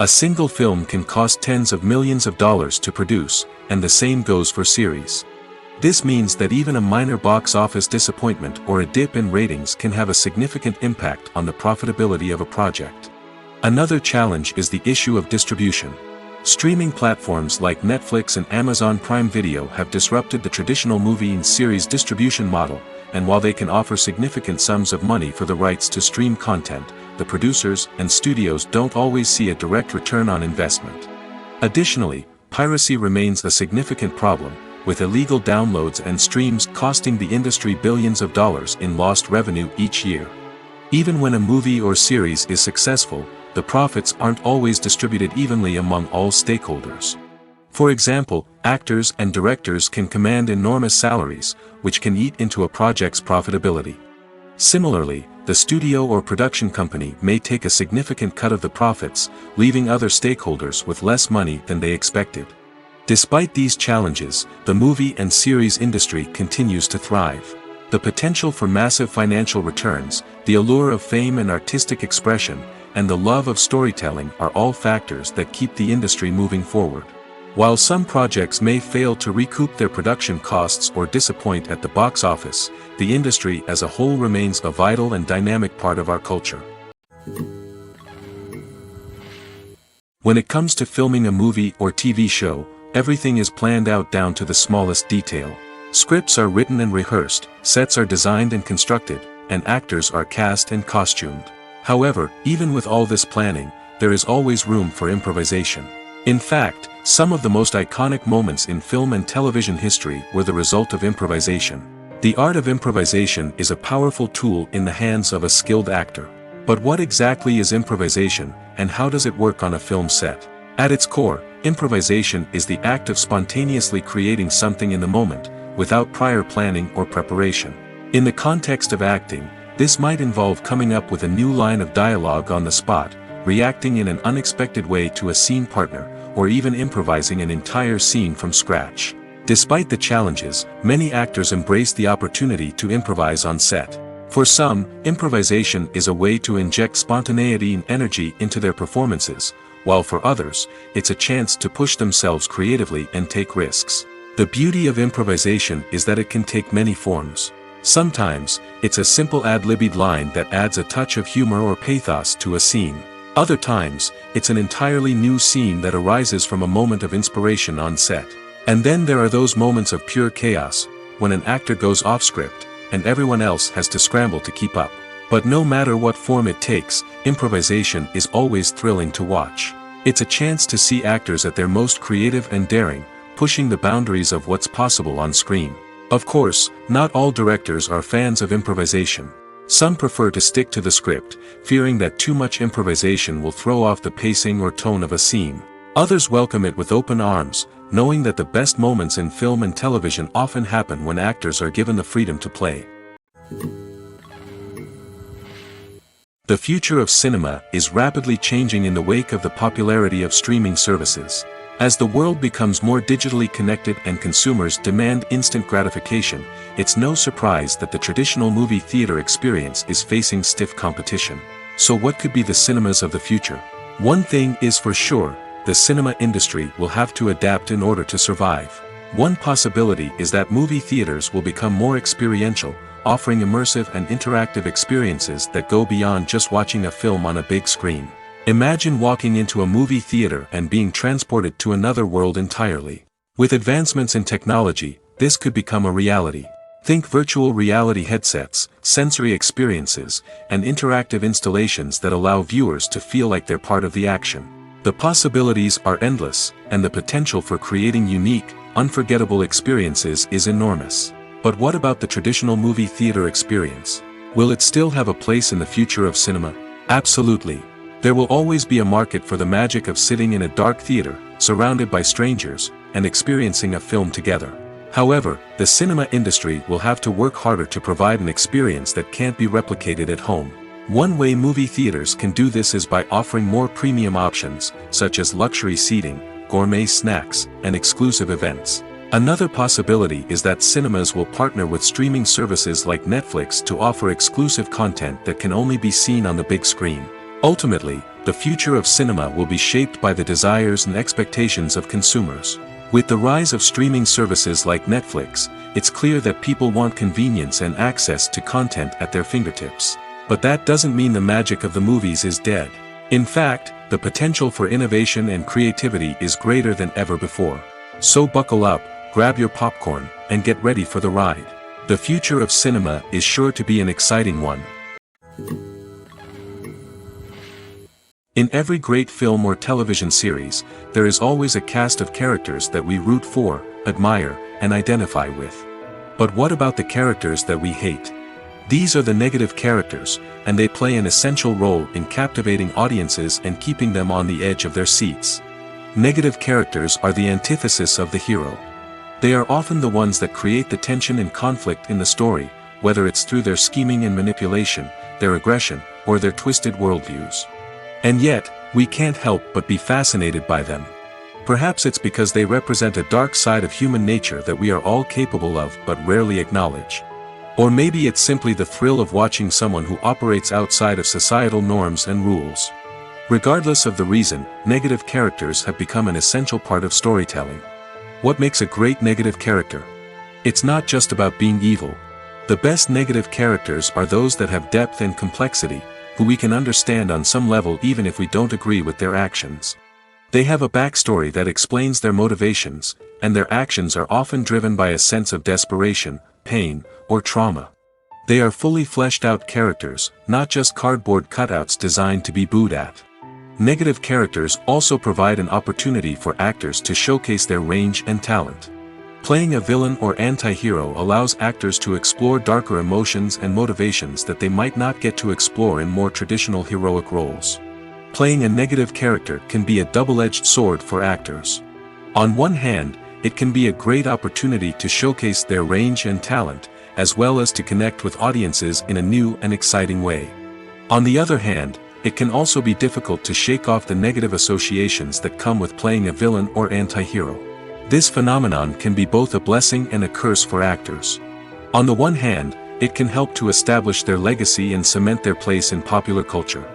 A single film can cost tens of millions of dollars to produce, and the same goes for series. This means that even a minor box office disappointment or a dip in ratings can have a significant impact on the profitability of a project. Another challenge is the issue of distribution. Streaming platforms like Netflix and Amazon Prime Video have disrupted the traditional movie and series distribution model, and while they can offer significant sums of money for the rights to stream content, the producers and studios don't always see a direct return on investment. Additionally, piracy remains a significant problem, with illegal downloads and streams costing the industry billions of dollars in lost revenue each year. Even when a movie or series is successful, the profits aren't always distributed evenly among all stakeholders. For example, actors and directors can command enormous salaries, which can eat into a project's profitability. Similarly, the studio or production company may take a significant cut of the profits, leaving other stakeholders with less money than they expected. Despite these challenges, the movie and series industry continues to thrive. The potential for massive financial returns, the allure of fame and artistic expression, and the love of storytelling are all factors that keep the industry moving forward. While some projects may fail to recoup their production costs or disappoint at the box office, the industry as a whole remains a vital and dynamic part of our culture. When it comes to filming a movie or TV show, everything is planned out down to the smallest detail. Scripts are written and rehearsed, sets are designed and constructed, and actors are cast and costumed. However, even with all this planning, there is always room for improvisation. In fact, some of the most iconic moments in film and television history were the result of improvisation. The art of improvisation is a powerful tool in the hands of a skilled actor. But what exactly is improvisation, and how does it work on a film set? At its core, improvisation is the act of spontaneously creating something in the moment, without prior planning or preparation. In the context of acting, this might involve coming up with a new line of dialogue on the spot, reacting in an unexpected way to a scene partner, or even improvising an entire scene from scratch. Despite the challenges, many actors embrace the opportunity to improvise on set. For some, improvisation is a way to inject spontaneity and energy into their performances, while for others, it's a chance to push themselves creatively and take risks. The beauty of improvisation is that it can take many forms. Sometimes, it's a simple ad-libbed line that adds a touch of humor or pathos to a scene. Other times, it's an entirely new scene that arises from a moment of inspiration on set. And then there are those moments of pure chaos, when an actor goes off script, and everyone else has to scramble to keep up. But no matter what form it takes, improvisation is always thrilling to watch. It's a chance to see actors at their most creative and daring, pushing the boundaries of what's possible on screen. Of course, not all directors are fans of improvisation. Some prefer to stick to the script, fearing that too much improvisation will throw off the pacing or tone of a scene. Others welcome it with open arms, knowing that the best moments in film and television often happen when actors are given the freedom to play. The future of cinema is rapidly changing in the wake of the popularity of streaming services. As the world becomes more digitally connected and consumers demand instant gratification, it's no surprise that the traditional movie theater experience is facing stiff competition. So what could be the cinemas of the future? One thing is for sure, the cinema industry will have to adapt in order to survive. One possibility is that movie theaters will become more experiential, offering immersive and interactive experiences that go beyond just watching a film on a big screen. Imagine walking into a movie theater and being transported to another world entirely. With advancements in technology, this could become a reality. Think virtual reality headsets, sensory experiences, and interactive installations that allow viewers to feel like they're part of the action. The possibilities are endless, and the potential for creating unique, unforgettable experiences is enormous. But what about the traditional movie theater experience? Will it still have a place in the future of cinema? Absolutely. There will always be a market for the magic of sitting in a dark theater, surrounded by strangers, and experiencing a film together. However, the cinema industry will have to work harder to provide an experience that can't be replicated at home. One way movie theaters can do this is by offering more premium options, such as luxury seating, gourmet snacks, and exclusive events. Another possibility is that cinemas will partner with streaming services like Netflix to offer exclusive content that can only be seen on the big screen. Ultimately, the future of cinema will be shaped by the desires and expectations of consumers. With the rise of streaming services like Netflix, it's clear that people want convenience and access to content at their fingertips. But that doesn't mean the magic of the movies is dead. In fact, the potential for innovation and creativity is greater than ever before. So buckle up, grab your popcorn, and get ready for the ride. The future of cinema is sure to be an exciting one. In every great film or television series, there is always a cast of characters that we root for, admire, and identify with. But what about the characters that we hate? These are the negative characters, and they play an essential role in captivating audiences and keeping them on the edge of their seats. Negative characters are the antithesis of the hero. They are often the ones that create the tension and conflict in the story, whether it's through their scheming and manipulation, their aggression, or their twisted worldviews. And yet, we can't help but be fascinated by them. Perhaps it's because they represent a dark side of human nature that we are all capable of but rarely acknowledge. Or maybe it's simply the thrill of watching someone who operates outside of societal norms and rules. Regardless of the reason, negative characters have become an essential part of storytelling. What makes a great negative character? It's not just about being evil. The best negative characters are those that have depth and complexity, who we can understand on some level even if we don't agree with their actions. They have a backstory that explains their motivations, and their actions are often driven by a sense of desperation, pain, or trauma. They are fully fleshed out characters, not just cardboard cutouts designed to be booed at. Negative characters also provide an opportunity for actors to showcase their range and talent. Playing a villain or anti-hero allows actors to explore darker emotions and motivations that they might not get to explore in more traditional heroic roles. Playing a negative character can be a double-edged sword for actors. On one hand, it can be a great opportunity to showcase their range and talent, as well as to connect with audiences in a new and exciting way. On the other hand, it can also be difficult to shake off the negative associations that come with playing a villain or anti-hero. This phenomenon can be both a blessing and a curse for actors. On the one hand, it can help to establish their legacy and cement their place in popular culture.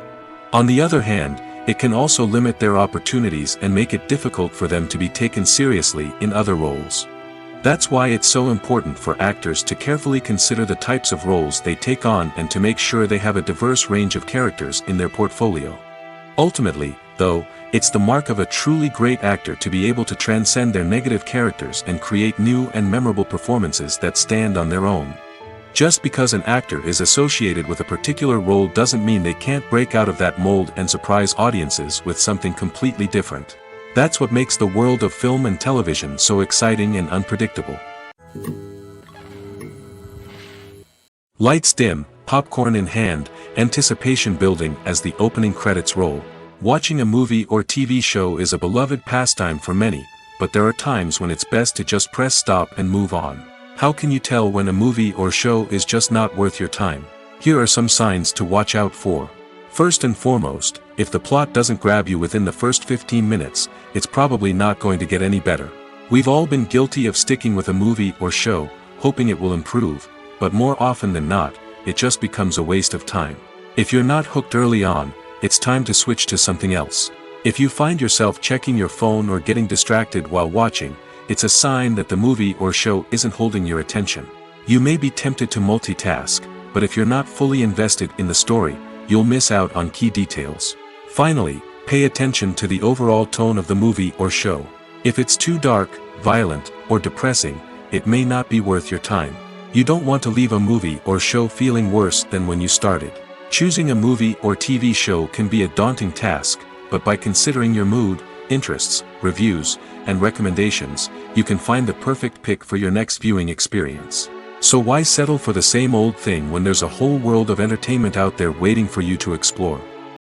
On the other hand, it can also limit their opportunities and make it difficult for them to be taken seriously in other roles. That's why it's so important for actors to carefully consider the types of roles they take on and to make sure they have a diverse range of characters in their portfolio. Ultimately, though, it's the mark of a truly great actor to be able to transcend their negative characters and create new and memorable performances that stand on their own. Just because an actor is associated with a particular role doesn't mean they can't break out of that mold and surprise audiences with something completely different. That's what makes the world of film and television so exciting and unpredictable. Lights dim, popcorn in hand, anticipation building as the opening credits roll. Watching a movie or TV show is a beloved pastime for many, but there are times when it's best to just press stop and move on. How can you tell when a movie or show is just not worth your time? Here are some signs to watch out for. First and foremost, if the plot doesn't grab you within the first 15 minutes, it's probably not going to get any better. We've all been guilty of sticking with a movie or show, hoping it will improve, but more often than not, it just becomes a waste of time. If you're not hooked early on, it's time to switch to something else. If you find yourself checking your phone or getting distracted while watching, it's a sign that the movie or show isn't holding your attention. You may be tempted to multitask, but if you're not fully invested in the story, you'll miss out on key details. Finally, pay attention to the overall tone of the movie or show. If it's too dark, violent, or depressing, it may not be worth your time. You don't want to leave a movie or show feeling worse than when you started. Choosing a movie or TV show can be a daunting task, but by considering your mood, interests, reviews, and recommendations, you can find the perfect pick for your next viewing experience. So why settle for the same old thing when there's a whole world of entertainment out there waiting for you to explore?